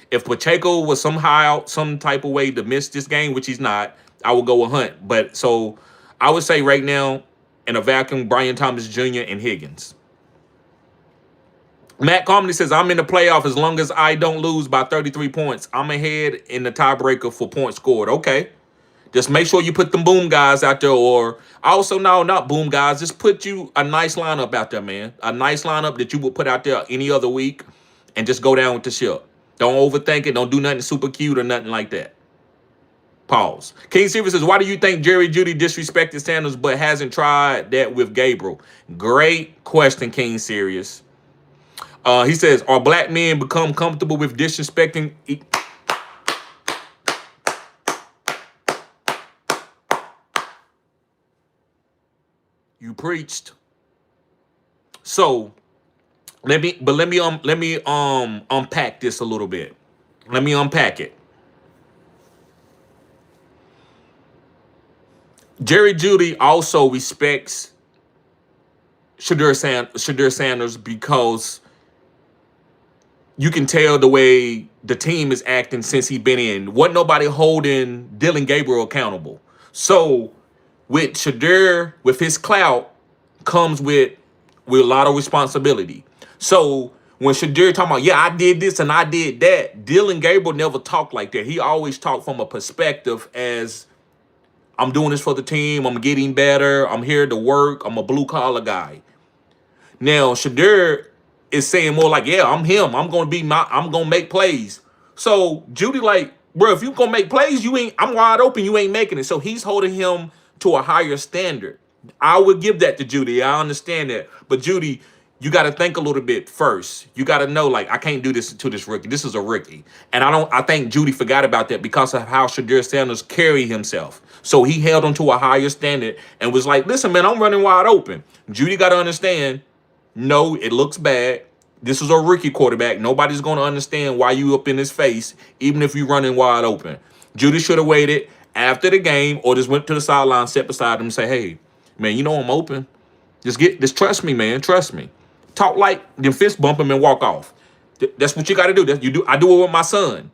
If Pacheco was somehow, some type of way to miss this game, which he's not, I will go with Hunt. But so I would say right now, in a vacuum, Brian Thomas Jr. and Higgins. Matt Comedy says, I'm in the playoff as long as I don't lose by 33 points. I'm ahead in the tiebreaker for points scored. Okay. Just make sure you put them boom guys out there, or also, no, not boom guys. Just put you a nice lineup out there, man. A nice lineup that you would put out there any other week and just go down with the ship. Don't overthink it. Don't do nothing super cute or nothing like that. Pause. King Silver says, why do you think Jerry Jeudy disrespected Sanders but hasn't tried that with Gabriel? Great question, King Sirius. He says, are black men become comfortable with disrespecting? You preached. So let me unpack this a little bit. Let me unpack it. Jerry Jeudy also respects Shadur Sanders because you can tell the way the team is acting since he's been in. Wasn't nobody holding Dylan Gabriel accountable. So with Shadur, with his clout, comes with a lot of responsibility. So when Shadur talking about, yeah, I did this and I did that, Dylan Gabriel never talked like that. He always talked from a perspective as, I'm doing this for the team, I'm getting better, I'm here to work, I'm a blue-collar guy. Now, Shadur is saying more like, yeah, I'm him. I'm gonna make plays. So Jeudy like, bro, if you gonna make plays, I'm wide open, you ain't making it. So he's holding him to a higher standard. I would give that to Jeudy. I understand that. But Jeudy, you got to think a little bit first. You got to know, like, I can't do this to this rookie. This is a rookie. And I think Jeudy forgot about that because of how Shadur Sanders carried himself. So he held him to a higher standard and was like, listen, man, I'm running wide open. Jeudy got to understand, no, it looks bad. This is a rookie quarterback. Nobody's going to understand why you up in his face, even if you're running wide open. Jeudy should have waited after the game or just went to the sideline, sat beside him and say, hey, man, you know I'm open. Just trust me, man. Trust me. Talk like, then fist bump him and walk off. That's what you got to do. I do it with my son.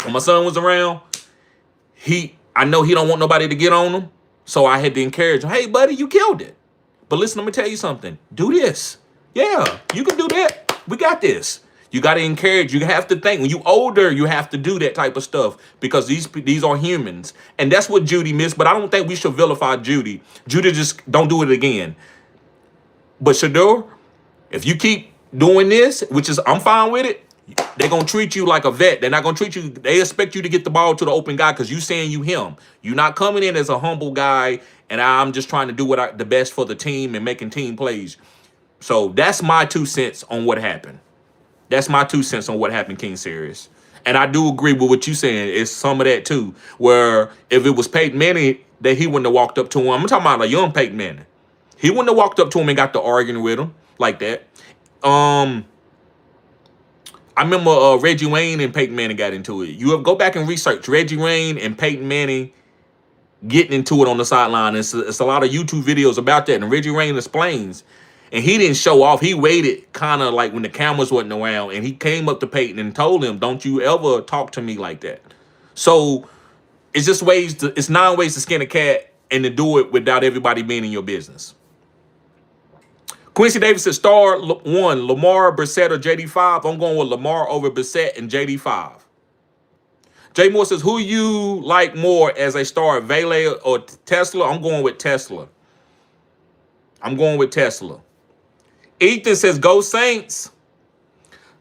When my son was around, I know he don't want nobody to get on him. So I had to encourage him, hey, buddy, you killed it. But listen, let me tell you something. Do this. Yeah, you can do that. We got this. You got to encourage. You have to think. When you older, you have to do that type of stuff because these are humans. And that's what Judy missed. But I don't think we should vilify Judy. Judy, just don't do it again. But Shador, if you keep doing this, which is I'm fine with it, they're gonna treat you like a vet. They're not gonna treat you. They expect you to get the ball to the open guy because you saying you him. You're not coming in as a humble guy, and I'm just trying to do the best for the team and making team plays. So that's my 2 cents on what happened. That's my 2 cents on what happened, King Serious. And I do agree with what you're saying. It's some of that too, where if it was Peyton Manning, that he wouldn't have walked up to him. I'm talking about a young Peyton Manning. He wouldn't have walked up to him and got to arguing with him like that. I remember Reggie Wayne and Peyton Manning got into it. You have go back and research Reggie Wayne and Peyton Manning getting into it on the sideline. It's a lot of YouTube videos about that. And Reggie Wayne explains. And he didn't show off. He waited kind of like when the cameras wasn't around. And he came up to Peyton and told him, don't you ever talk to me like that. So it's just it's 9 ways to skin a cat and to do it without everybody being in your business. Quincy Davis says, star 1, Lamar, Brissett, or JD5. I'm going with Lamar over Brissett and JD5. Jay Moore says, who you like more as a star, Vele or Tesla? I'm going with Tesla. Ethan says, go Saints.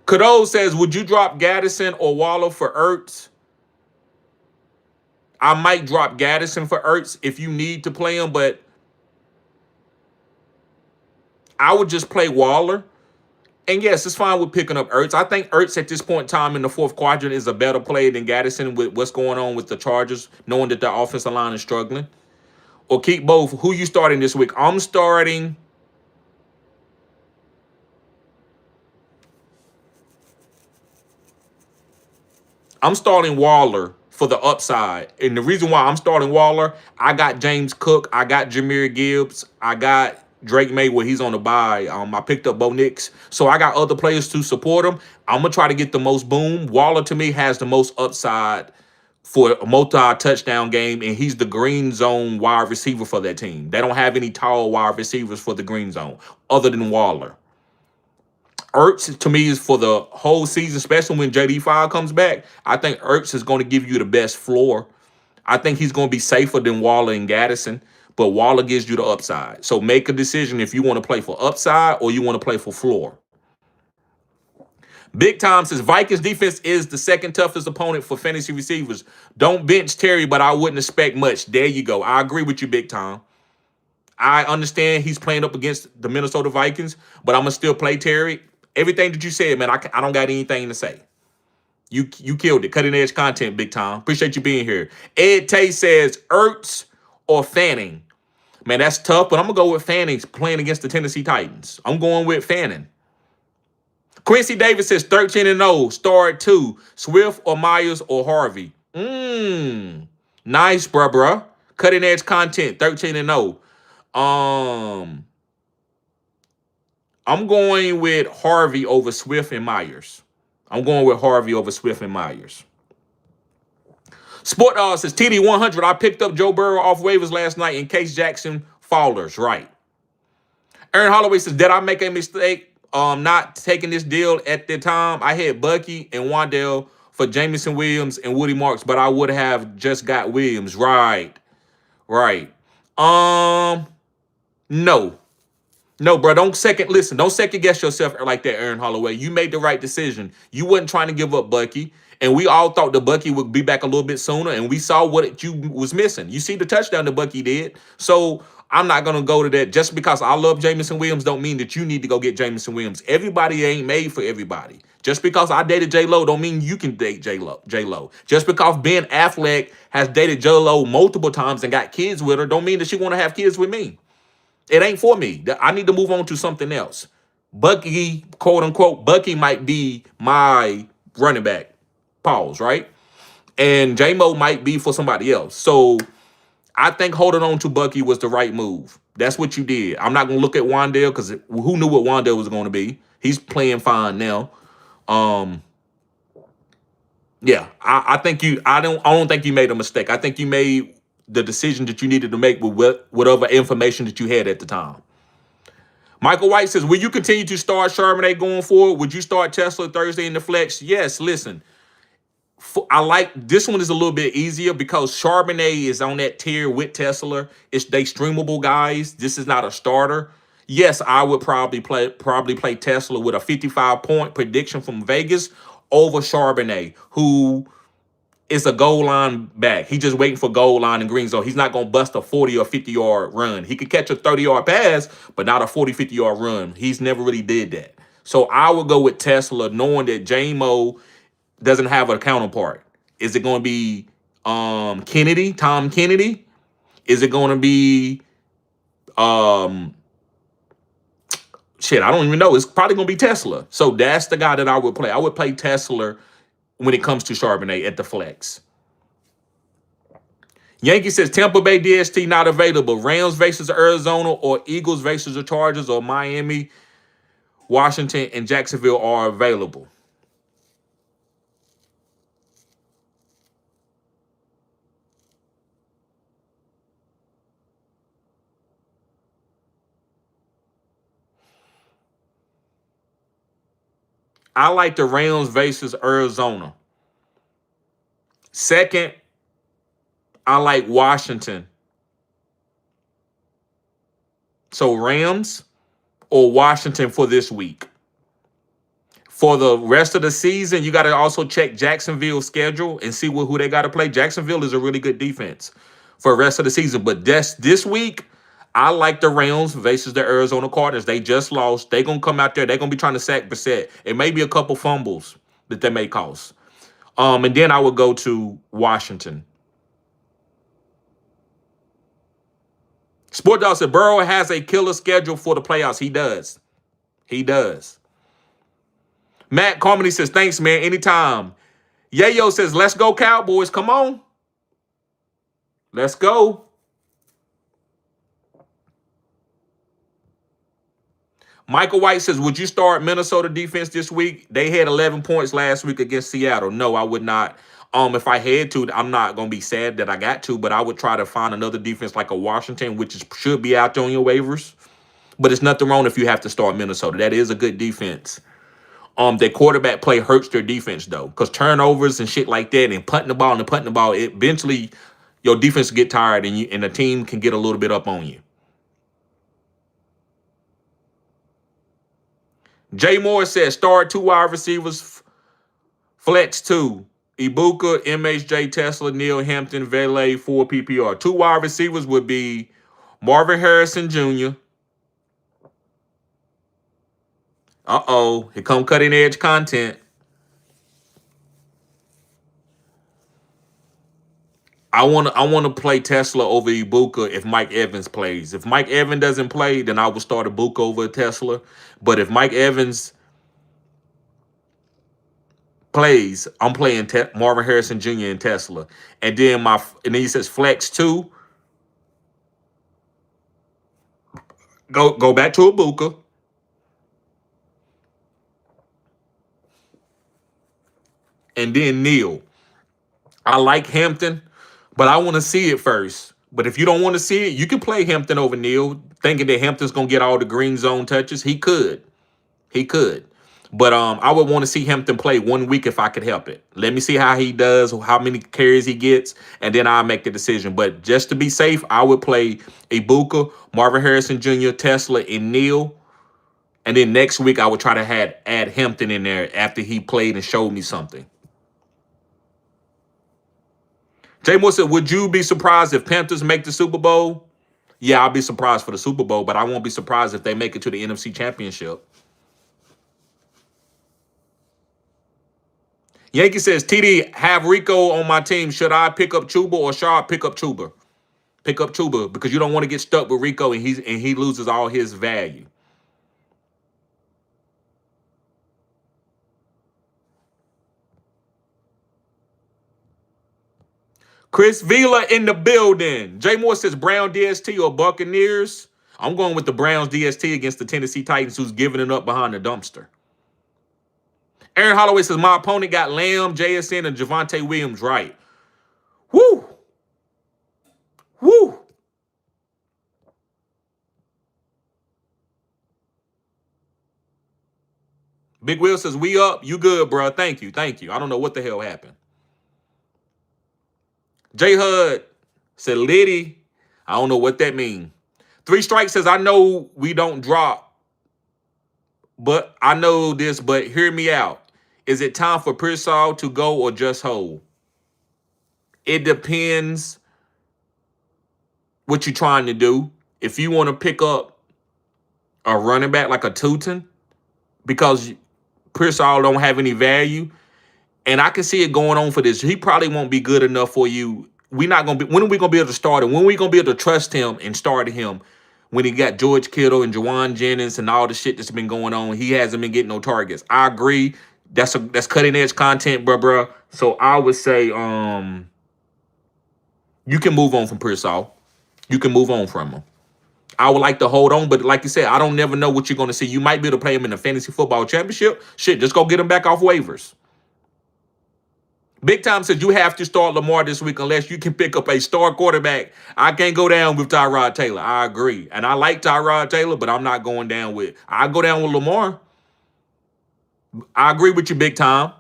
Cadeau says, would you drop Gaddison or Waller for Ertz? I might drop Gaddison for Ertz if you need to play him, but I would just play Waller. And yes, it's fine with picking up Ertz. I think Ertz at this point in time in the 4th quadrant is a better play than Gaddison with what's going on with the Chargers, knowing that their offensive line is struggling. Or keep both. Who you starting this week? I'm starting Waller for the upside. And the reason why I'm starting Waller, I got James Cook, I got Jahmyr Gibbs, I got Drake May where he's on the bye. I picked up Bo Nix. So I got other players to support him. I'm going to try to get the most boom. Waller, to me, has the most upside for a multi-touchdown game, and he's the green zone wide receiver for that team. They don't have any tall wide receivers for the green zone other than Waller. Ertz, to me, is for the whole season, especially when JD5 comes back. I think Ertz is going to give you the best floor. I think he's going to be safer than Waller and Gaddison, but Waller gives you the upside. So make a decision if you want to play for upside or you want to play for floor. Big Tom says, Vikings defense is the 2nd toughest opponent for fantasy receivers. Don't bench Terry, but I wouldn't expect much. There you go. I agree with you, Big Tom. I understand he's playing up against the Minnesota Vikings, but I'm going to still play Terry. Everything that you said, man, I don't got anything to say. You killed it. Cutting edge content, Big Tom. Appreciate you being here. Ed Tay says, Ertz or Fanning? Man, that's tough, but I'm going to go with Fanning playing against the Tennessee Titans. I'm going with Fanning. Quincy Davis says 13-0, star at 2. Swift or Myers or Harvey? Nice, bruh. Cutting edge content, 13-0. I'm going with Harvey over Swift and Myers. Sport Dog says, TD100, I picked up Joe Burrow off waivers last night in case Jackson fallers. Right. Aaron Holloway says, did I make a mistake not taking this deal at the time? I had Bucky and Wandale for Jamison Williams and Woody Marks, but I would have just got Williams. Right. No, bro, don't second guess yourself like that, Aaron Holloway. You made the right decision. You wasn't trying to give up Bucky, and we all thought that Bucky would be back a little bit sooner, and we saw what you was missing. You see the touchdown that Bucky did. So I'm not going to go to that. Just because I love Jamison Williams don't mean that you need to go get Jamison Williams. Everybody ain't made for everybody. Just because I dated J-Lo don't mean you can date J-Lo. Just because Ben Affleck has dated J-Lo multiple times and got kids with her don't mean that she want to have kids with me. It ain't for me. I need to move on to something else. Bucky, quote unquote, Bucky might be my running back. Pause, right? And J-Mo might be for somebody else. So I think holding on to Bucky was the right move. That's what you did. I'm not going to look at Wandale because who knew what Wandale was going to be? He's playing fine now. Yeah, I don't think you made a mistake. I think you made the decision that you needed to make with whatever information that you had at the time. Michael White says, will you continue to start Charbonnet going forward? Would you start Tesla Thursday in the flex? Yes, listen. I like this one is a little bit easier because Charbonnet is on that tier with Tesla. They streamable guys. This is not a starter. Yes, I would probably play Tesla with a 55-point prediction from Vegas over Charbonnet, who is a goal line back. He's just waiting for goal line and green zone. He's not going to bust a 40 or 50-yard run. He could catch a 30-yard pass, but not a 40, 50-yard run. He's never really did that. So I would go with Tesla knowing that J-Mo doesn't have a counterpart. Is it going to be Tom Kennedy? Is it going to be shit, I don't even know. It's probably going to be Tesla. So that's the guy that I would play. I would play Tesla when it comes to Charbonnet at the flex. Yankee says Tampa Bay DST not available. Rams versus Arizona or Eagles versus the Chargers or Miami, Washington, and Jacksonville are available. I like the Rams versus Arizona. Second, I like Washington. So Rams or Washington for this week. For the rest of the season, you got to also check Jacksonville's schedule and see who they got to play. Jacksonville is a really good defense for the rest of the season. But this week, I like the Rams versus the Arizona Cardinals. They just lost. They're going to come out there. They're going to be trying to sack Brissett. It may be a couple fumbles that they may cause. And then I would go to Washington. Sport Dog said Burrow has a killer schedule for the playoffs. He does. He does. Matt Carmody says, thanks, man. Anytime. Yayo says, let's go, Cowboys. Come on. Let's go. Michael White says, would you start Minnesota defense this week? They had 11 points last week against Seattle. No, I would not. If I had to, I'm not going to be sad that I got to, but I would try to find another defense like a Washington, which should be out there on your waivers. But it's nothing wrong if you have to start Minnesota. That is a good defense. Their quarterback play hurts their defense, though, because turnovers and shit like that and punting the ball, eventually your defense get tired and the team can get a little bit up on you. Jay Moore says, start 2 wide receivers, flex 2. Ibuka, MHJ, Tesla, Neil, Hampton, Valet, 4 PPR. 2 wide receivers would be Marvin Harrison Jr. Here come cutting edge content. I want to play Tesla over Ibuka if Mike Evans plays. If Mike Evans doesn't play, then I will start Ibuka over Tesla. But if Mike Evans plays, I'm playing Marvin Harrison Jr. and Tesla. And then he says flex 2. Go back to Ibuka. And then Neil. I like Hampton, but I want to see it first. But if you don't want to see it, you can play Hampton over Neil, thinking that Hampton's going to get all the green zone touches. He could. But I would want to see Hampton play 1 week if I could help it. Let me see how he does, how many carries he gets, and then I'll make the decision. But just to be safe, I would play Ibuka, Marvin Harrison Jr., Tesla, and Neil. And then next week, I would try to add Hampton in there after he played and showed me something. Jay Moore said, would you be surprised if Panthers make the Super Bowl? Yeah, I'll be surprised for the Super Bowl, but I won't be surprised if they make it to the NFC Championship. Yankee says, TD, have Rico on my team. Should I pick up Chuba or Sharp? Pick up Chuba. Pick up Chuba because you don't want to get stuck with Rico and he loses all his value. Chris Vila in the building. Jay Moore says Brown DST or Buccaneers. I'm going with the Browns DST against the Tennessee Titans, who's giving it up behind the dumpster. Aaron Holloway says my opponent got Lamb, JSN, and Javonte Williams right. Woo! Big Will says, we up. You good, bro. Thank you. Thank you. I don't know what the hell happened. J Hud said, Liddy. I don't know what that means. Three Strikes says, I know we don't drop, but I know this, but hear me out. Is it time for Pearsall to go or just hold? It depends what you're trying to do. If you want to pick up a running back like a Tootin, because Pearsall don't have any value, and I can see it going on for this. He probably won't be good enough for you. We're not gonna be. When are we gonna be able to start him? When are we gonna be able to trust him and start him? When he got George Kittle and Jawan Jennings and all the shit that's been going on, he hasn't been getting no targets. I agree. That's cutting edge content, bruh. So I would say, you can move on from Pearsall. You can move on from him. I would like to hold on, but like you said, I don't never know what you're gonna see. You might be able to play him in the fantasy football championship. Shit, just go get him back off waivers. Big Time says you have to start Lamar this week unless you can pick up a star quarterback. I can't go down with Tyrod Taylor. I agree. And I like Tyrod Taylor, but I'm not going down with... I go down with Lamar. I agree with you, Big Time.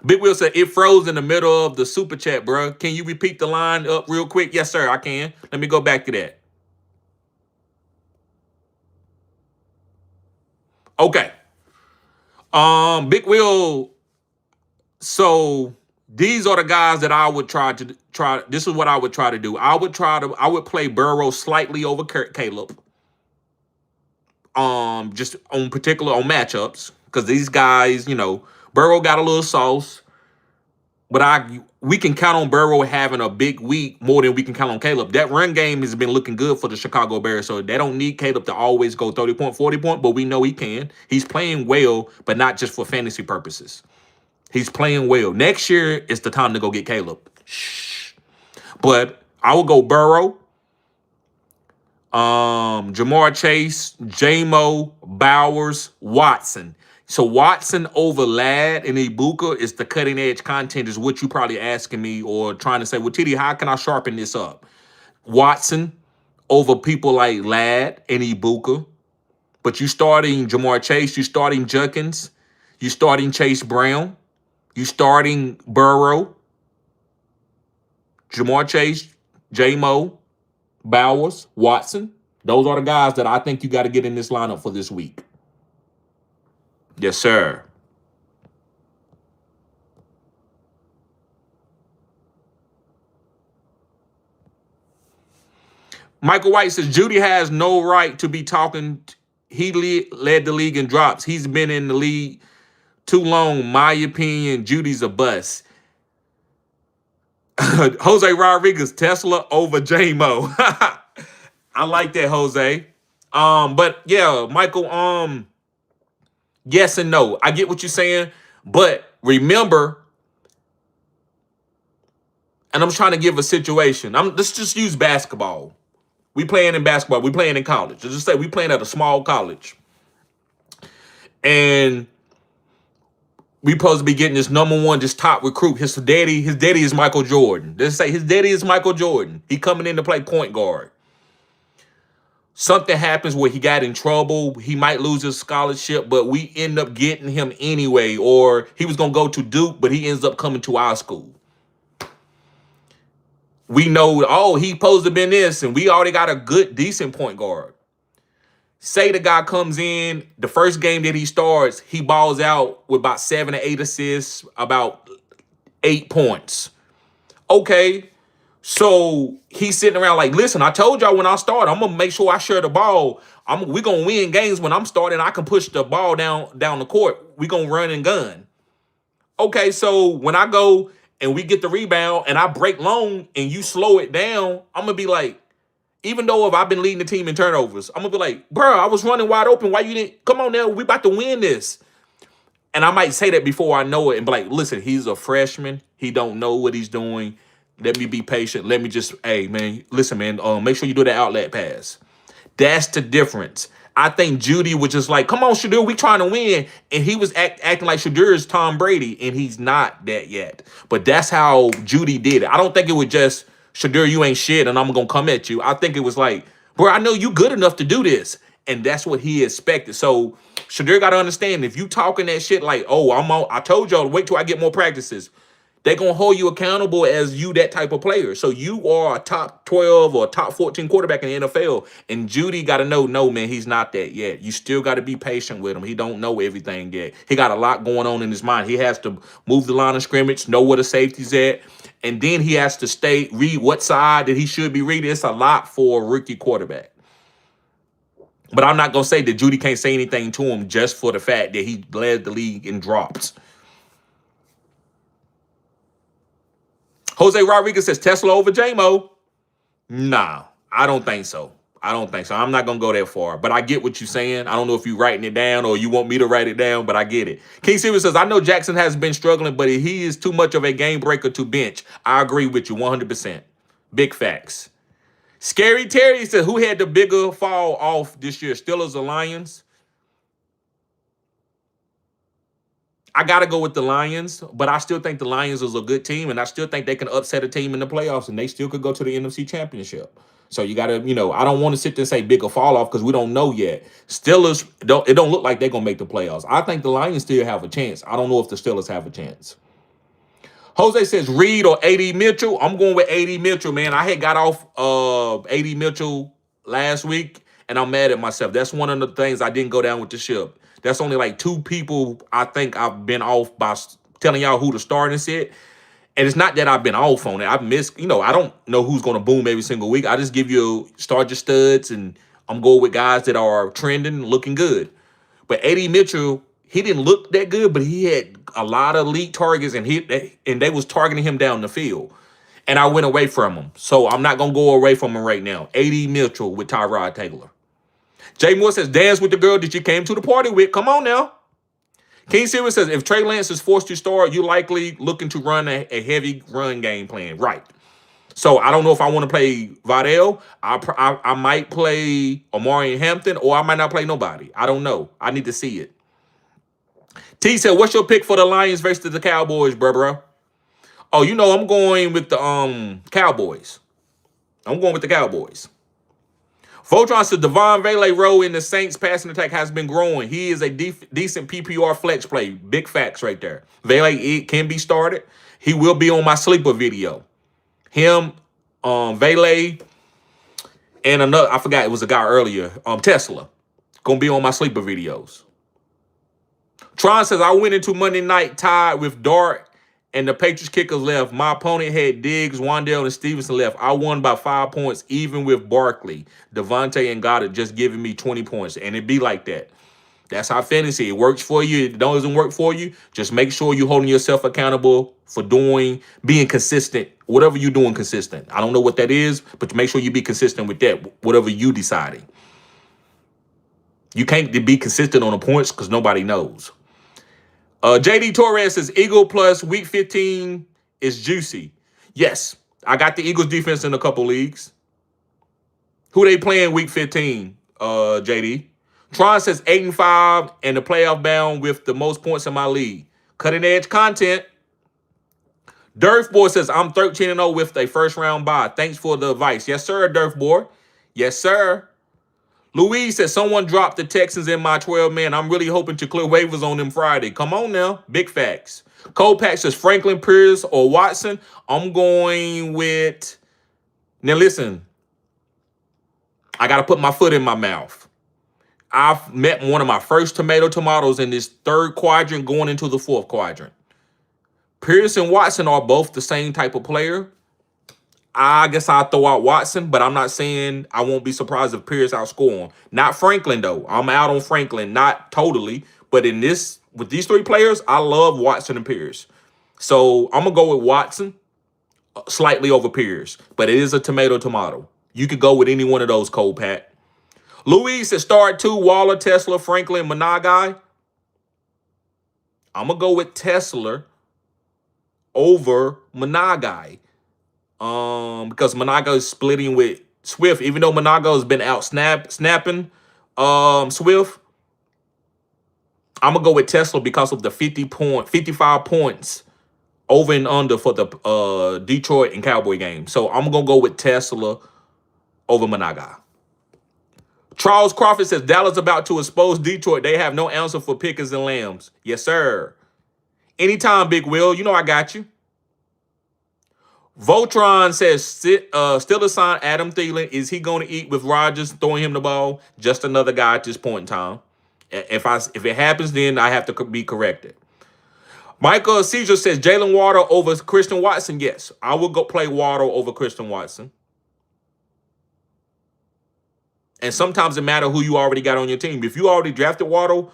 Big Will said, it froze in the middle of the super chat, bro. Can you repeat the line up real quick? Yes, sir, I can. Let me go back to that. Okay. Big Will... So these are the guys that I would try. This is what I would try to do. I would play Burrow slightly over Caleb. Just on matchups. Because these guys, Burrow got a little sauce. But we can count on Burrow having a big week more than we can count on Caleb. That run game has been looking good for the Chicago Bears. So they don't need Caleb to always go 30 point, 40 point, but we know he can. He's playing well, but not just for fantasy purposes. He's playing well. Next year is the time to go get Caleb. Shh. But I will go Burrow, Jamar Chase, J-Mo, Bowers, Watson. So Watson over Ladd and Ibuka is the cutting edge content, is what you probably asking me or trying to say, well, TD, how can I sharpen this up? Watson over people like Ladd and Ibuka. But you starting Jamar Chase, you starting Junkins, you starting Chase Brown. You starting Burrow, Jamar Chase, J-Mo, Bowers, Watson. Those are the guys that I think you got to get in this lineup for this week. Yes, sir. Michael White says, Judy has no right to be talking. He led the league in drops. He's been in the league too long. My opinion, Judy's a bust. Jose Rodriguez, Tesla over J-Mo. I like that, Jose. But yeah, Michael, yes and no. I get what you're saying, but remember, and I'm trying to give a situation. Let's just use basketball. We playing in basketball. We playing in college. Let's just say we playing at a small college. And we supposed to be getting this #1, this top recruit. His daddy is Michael Jordan. Let's say his daddy is Michael Jordan. He coming in to play point guard. Something happens where he got in trouble. He might lose his scholarship, but we end up getting him anyway. Or he was going to go to Duke, but he ends up coming to our school. We know, oh, he supposed to have been this, and we already got a good, decent point guard. Say the guy comes in, the first game that he starts, he balls out with about 7 or 8 assists, about 8 points. Okay, so he's sitting around like, listen, I told y'all when I start, I'm going to make sure I share the ball. We're going to win games when I'm starting. I can push the ball down the court. We're going to run and gun. Okay, so when I go and we get the rebound and I break long and you slow it down, I'm going to be like, even though if I've been leading the team in turnovers, I'm going to be like, bro, I was running wide open. Why you didn't? Come on now. We about to win this. And I might say that before I know it and be like, listen, he's a freshman. He don't know what he's doing. Let me be patient. Let me just, hey, man, listen, man, make sure you do that outlet pass. That's the difference. I think Judy was just like, come on, Shadur, we trying to win. And he was acting like Shadur is Tom Brady, and he's not that yet. But that's how Judy did it. I don't think it was just, Shadur, you ain't shit, and I'm going to come at you. I think it was like, bro, I know you good enough to do this. and that's what he expected. So Shadir got to understand, if you talking that shit like, oh, I told y'all to wait till I get more practices. They're going to hold you accountable as you that type of player. So you are a top 12 or top 14 quarterback in the NFL. And Judy got to know, no, man, he's not that yet. You still got to be patient with him. He don't know everything yet. He got a lot going on in his mind. He has to move the line of scrimmage, know where the safety's at. And then he has to read what side that he should be reading. It's a lot for a rookie quarterback. But I'm not going to say that Judy can't say anything to him just for the fact that he led the league in drops. Jose Rodriguez says Tesla over J-Mo. Nah, I don't think so. I'm not going to go that far. But I get what you're saying. I don't know if you're writing it down or you want me to write it down, but I get it. King Silver says, I know Jackson has been struggling, but he is too much of a game breaker to bench. I agree with you 100%. Big facts. Scary Terry says, who had the bigger fall off this year, Steelers or Lions? I got to go with the Lions, but I still think the Lions is a good team, and I still think they can upset a team in the playoffs, and they still could go to the NFC Championship. So you got to, I don't want to sit there and say bigger fall off because we don't know yet. Steelers, it don't look like they're going to make the playoffs. I think the Lions still have a chance. I don't know if the Steelers have a chance. Jose says Reed or A.D. Mitchell. I'm going with A.D. Mitchell, man. I had got off A.D. Mitchell last week, and I'm mad at myself. That's one of the things I didn't go down with the ship. That's only like 2 people I think I've been off by telling y'all who to start and sit. And it's not that I've been off on it. I've missed, I don't know who's going to boom every single week. I just give you start your studs, and I'm going with guys that are trending, looking good. But A.D. Mitchell, he didn't look that good, but he had a lot of elite targets, and they was targeting him down the field. And I went away from him. So I'm not going to go away from him right now. A.D. Mitchell with Tyrod Taylor. Jay Moore says, dance with the girl that you came to the party with. Come on now. King Silver says, if Trey Lance is forced to start, you likely looking to run a heavy run game plan. Right. So I don't know if I want to play Vidal. I might play Omari Hampton, or I might not play nobody. I don't know. I need to see it. T said, what's your pick for the Lions versus the Cowboys, bro? Oh, I'm going with the Cowboys. I'm going with the Cowboys. Voltron said Devon Vele role in the Saints passing attack has been growing. He is a decent PPR flex play. Big facts right there. Vele can be started. He will be on my sleeper video. Him, Vele, and another, I forgot, it was a guy earlier, Tesla. Gonna be on my sleeper videos. Tron says, I went into Monday night tied with Dart and the Patriots kickers left. My opponent had Diggs, Wandale, and Stevenson left. I won by 5 points, even with Barkley, Devontae, and Goddard just giving me 20 points. And it be like that. That's how fantasy. It works for you. It doesn't work for you. Just make sure you're holding yourself accountable for being consistent. Whatever you're doing consistent. I don't know what that is, but make sure you be consistent with that, whatever you deciding. You can't be consistent on the points because nobody knows. JD Torres says, Eagle plus week 15 is juicy. Yes, I got the Eagles defense in a couple leagues. Who they playing week 15, JD? Tron says 8-5 and the playoff bound with the most points in my league. Cutting edge content. Durf Boy says, I'm 13-0 with a first round bye. Thanks for the advice. Yes, sir, Durf Boy. Yes, sir. Louise says, someone dropped the Texans in my 12-man. I'm really hoping to clear waivers on them Friday. Come on now. Big facts. Cole Pack says, Franklin, Pierce, or Watson. I'm going with... Now, listen. I got to put my foot in my mouth. I've met one of my first tomatoes in this third quadrant going into the fourth quadrant. Pierce and Watson are both the same type of player. I guess I'll throw out Watson, but I'm not saying I won't be surprised if Pierce outscore him. Not Franklin, though. I'm out on Franklin, not totally. But with these 3 players, I love Watson and Pierce. So I'm going to go with Watson slightly over Pierce. But it is a tomato. You could go with any one of those, Cole Pat. Louise said start 2, Waller, Tesla, Franklin, Managai. I'm going to go with Tesla over Managai. Because Monago is splitting with Swift, even though Monago has been out snapping Swift. I'm gonna go with Tesla because of the 55 points over and under for the Detroit and Cowboy game. So I'm gonna go with Tesla over Monaga. Charles Crawford says Dallas about to expose Detroit. They have no answer for Pickens and Lambs. Yes, sir. Anytime, Big Will. You know I got you. Voltron says still assign Adam Thielen. Is he going to eat with Rodgers throwing him the ball? Just another guy at this point in time. If it happens, then I have to be corrected. Michael Caesar says Jalen Waddle over Christian Watson. Yes, I will go play Waddle over Christian Watson. And sometimes it matters who you already got on your team. If you already drafted Waddle,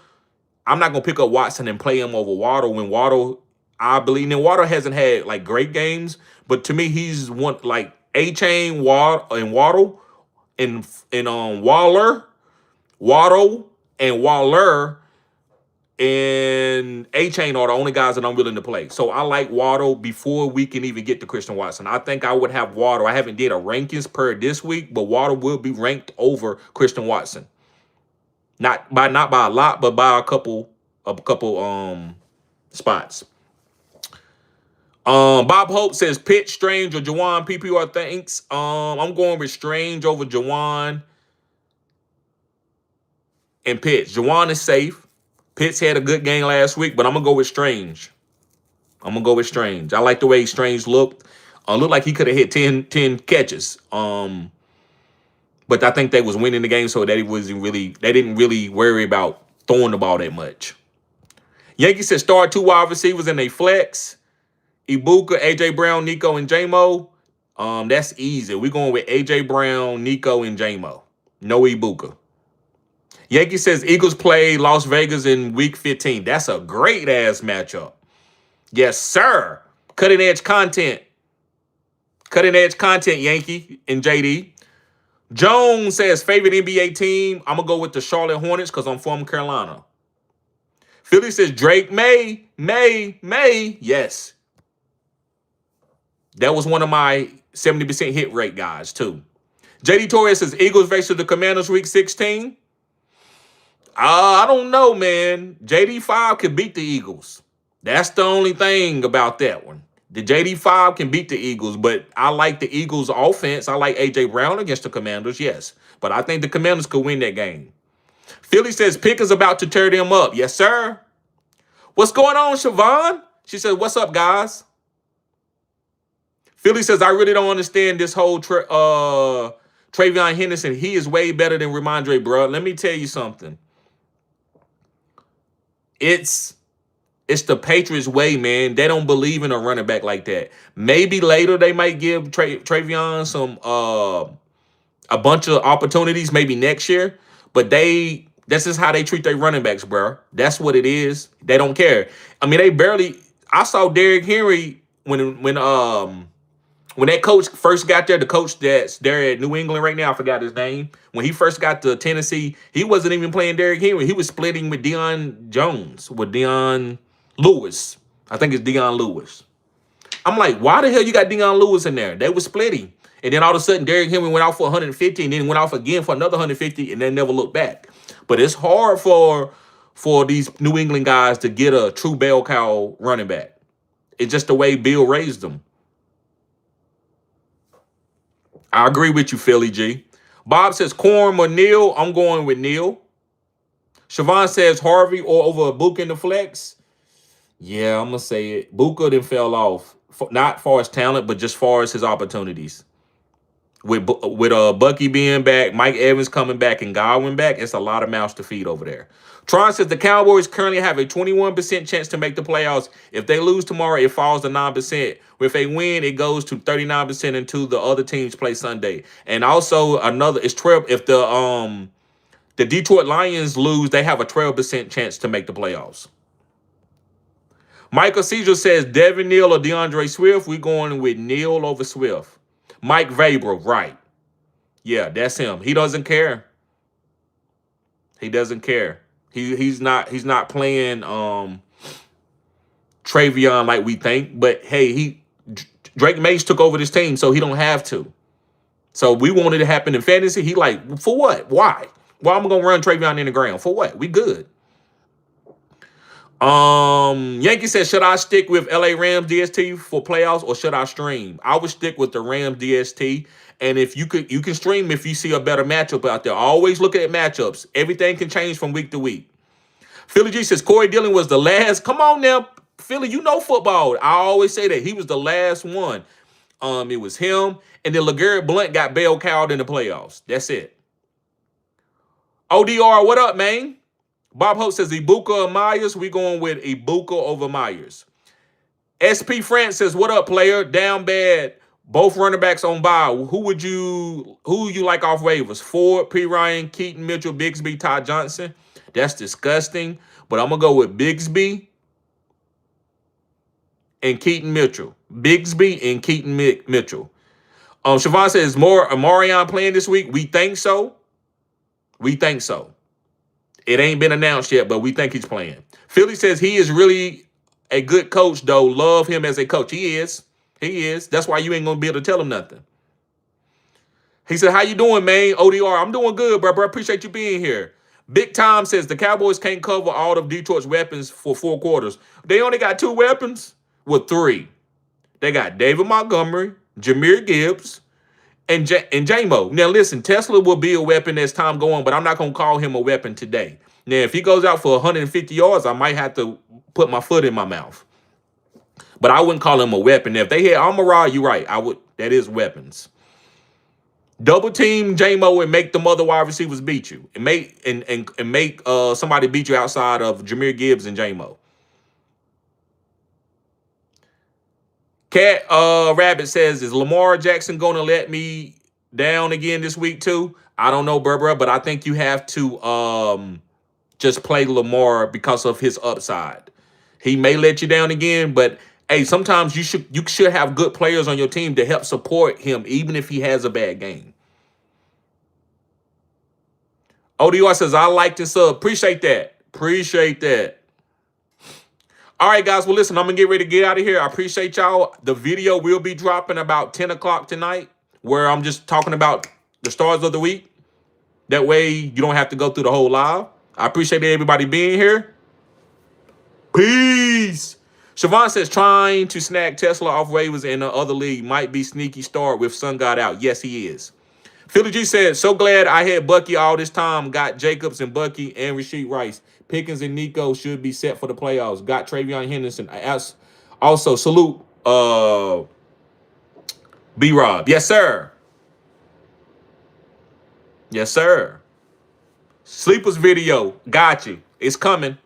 I'm not going to pick up Watson and play him over Waddle when Waddle, I believe, and Waddle hasn't had like great games, but to me, he's one like A-Chain, Waddle, and Waddle, and Waller, and A-Chain are the only guys that I'm willing to play. So I like Waddle before we can even get to Christian Watson. I think I would have Waddle. I haven't did a rankings per this week, but Waddle will be ranked over Christian Watson. Not by a lot, but by a couple spots. Bob Hope says Pitt, Strange, or Jawan. PPR thanks. I'm going with Strange over Jawan and Pitts. Jawan is safe. Pitts had a good game last week, but I'm going to go with Strange. I like the way Strange looked. Looked like he could have hit 10 catches. But I think they was winning the game, so they didn't really worry about throwing the ball that much. Yankees said start 2 wide receivers in a flex. Ibuka, AJ Brown, Nico, and J-Mo. That's easy. We're going with AJ Brown, Nico, and J-Mo. No Ibuka. Yankee says Eagles play Las Vegas in week 15. That's a great ass matchup. Yes, sir. Cutting edge content, Yankee and JD. Jones says favorite NBA team. I'm going to go with the Charlotte Hornets because I'm from Carolina. Philly says Drake May. Yes. That was one of my 70% hit rate guys, too. JD Torres says Eagles versus the Commanders week 16. I don't know, man. JD5 can beat the Eagles. That's the only thing about that one. The JD5 can beat the Eagles, but I like the Eagles' offense. I like A.J. Brown against the Commanders, yes. But I think the Commanders could win that game. Philly says Pickens about to tear them up. Yes, sir. What's going on, Siobhan? She says, what's up, guys? Philly says, I really don't understand this whole Travion Henderson. He is way better than Ramondre, bro. Let me tell you something. It's the Patriots way, man. They don't believe in a running back like that. Maybe later they might give Travion some a bunch of opportunities, maybe next year. But that's just how they treat their running backs, bro. That's what it is. They don't care. I mean, I saw Derrick Henry when that coach first got there, the coach that's there at New England right now, I forgot his name. When he first got to Tennessee, he wasn't even playing Derrick Henry. He was splitting with Deion Lewis. I think it's Deion Lewis. I'm like, why the hell you got Deion Lewis in there? They were splitting. And then all of a sudden, Derrick Henry went out for 150 and then went off again for another 150 and then never looked back. But it's hard for these New England guys to get a true bell cow running back. It's just the way Bill raised them. I agree with you, Philly G. Bob says Corm or Neal. I'm going with Neal. Siobhan says Harvey or over Buka in the flex. Yeah, I'm going to say it. Buka then fell off. Not far as talent, but just far as his opportunities. With Bucky being back, Mike Evans coming back, and Godwin back, it's a lot of mouths to feed over there. Tron says the Cowboys currently have a 21% chance to make the playoffs. If they lose tomorrow, it falls to 9%. If they win, it goes to 39% until the other teams play Sunday. And also it's 12. If the Detroit Lions lose, they have a 12% chance to make the playoffs. Michael Caesar says Devin Neal or DeAndre Swift. We're going with Neal over Swift. Mike Vrabel, right. Yeah, that's him. He doesn't care. He doesn't care. He's not playing Travion like we think. But hey, Drake Mays took over this team, so he don't have to. So we wanted it to happen in fantasy. He like, for what? Why? Why am I gonna run Travion in the ground? For what? We good. Yankee says, should I stick with LA Rams DST for playoffs or should I stream? I would stick with the Rams DST. And if you can stream if you see a better matchup out there. Always look at matchups. Everything can change from week to week. Philly G says Corey Dillon was the last. Come on now, Philly, you know football. I always say that he was the last one. It was him, and then LeGarrette Blount got bell cowed in the playoffs. That's it. ODR, what up, man? Bob Hope says Ibuka or Myers. We going with Ibuka over Myers. SP France says, what up, player? Down bad. Both running backs on bye. Who you like off waivers? Ford, P. Ryan, Keaton Mitchell, Bigsby, Todd Johnson. That's disgusting. But I'm gonna go with Bigsby and Keaton Mitchell. Bigsby and Keaton Mitchell. Siobhan says, Marion playing this week? We think so. We think so. It ain't been announced yet, but we think he's playing. Philly says he is really a good coach, though. Love him as a coach. He is. He is. That's why you ain't going to be able to tell him nothing. He said, how you doing, man? ODR, I'm doing good, bro. Appreciate you being here. Big Tom says the Cowboys can't cover all of Detroit's weapons for 4 quarters. They only got 2 weapons? Well, 3. They got David Montgomery, Jahmyr Gibbs, and J-Mo. Now, listen, Tesla will be a weapon as time go on, but I'm not going to call him a weapon today. Now, if he goes out for 150 yards, I might have to put my foot in my mouth. But I wouldn't call him a weapon. If they had Amon-Ra, you're right. I would. That is weapons. Double team J-Mo and make the other wide receivers beat you. And make somebody beat you outside of Jahmyr Gibbs and J-Mo. Cat Rabbit says, is Lamar Jackson going to let me down again this week too? I don't know, bro, but I think you have to just play Lamar because of his upside. He may let you down again, but hey, sometimes you should have good players on your team to help support him, even if he has a bad game. ODR says, I liked and sub. Appreciate that. Appreciate that. All right, guys. Well, listen, I'm going to get ready to get out of here. I appreciate y'all. The video will be dropping about 10 o'clock tonight where I'm just talking about the stars of the week. That way you don't have to go through the whole live. I appreciate everybody being here. Peace. Siobhan says, trying to snag Tesla off waivers in the other league might be sneaky start with Sun God out. Yes, he is. Philly G said, so glad I had Bucky all this time. Got Jacobs and Bucky and Rasheed Rice. Pickens and Nico should be set for the playoffs. Got Travion Henderson. Also, salute B-Rob. Yes, sir. Yes, sir. Sleepers video. Got you. It's coming.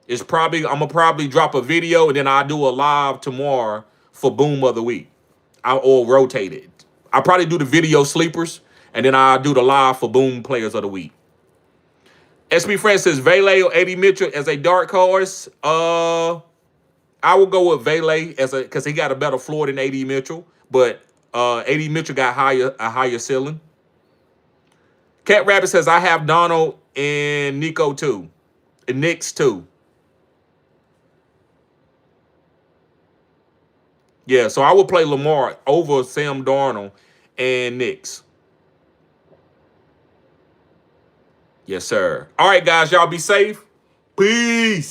I'm gonna probably drop a video and then I'll do a live tomorrow for Boom of the Week. Or rotate it. I'll probably do the video sleepers and then I'll do the live for Boom Players of the Week. SB Friend says Vele or AD Mitchell as a dark horse. I will go with Vele because he got a better floor than AD Mitchell, but AD Mitchell got a higher ceiling. Cat Rabbit says I have Donald and Nico too, and Knicks too. Yeah, so I would play Lamar over Sam Darnold and Knicks. Yes, sir. All right, guys, y'all be safe. Peace.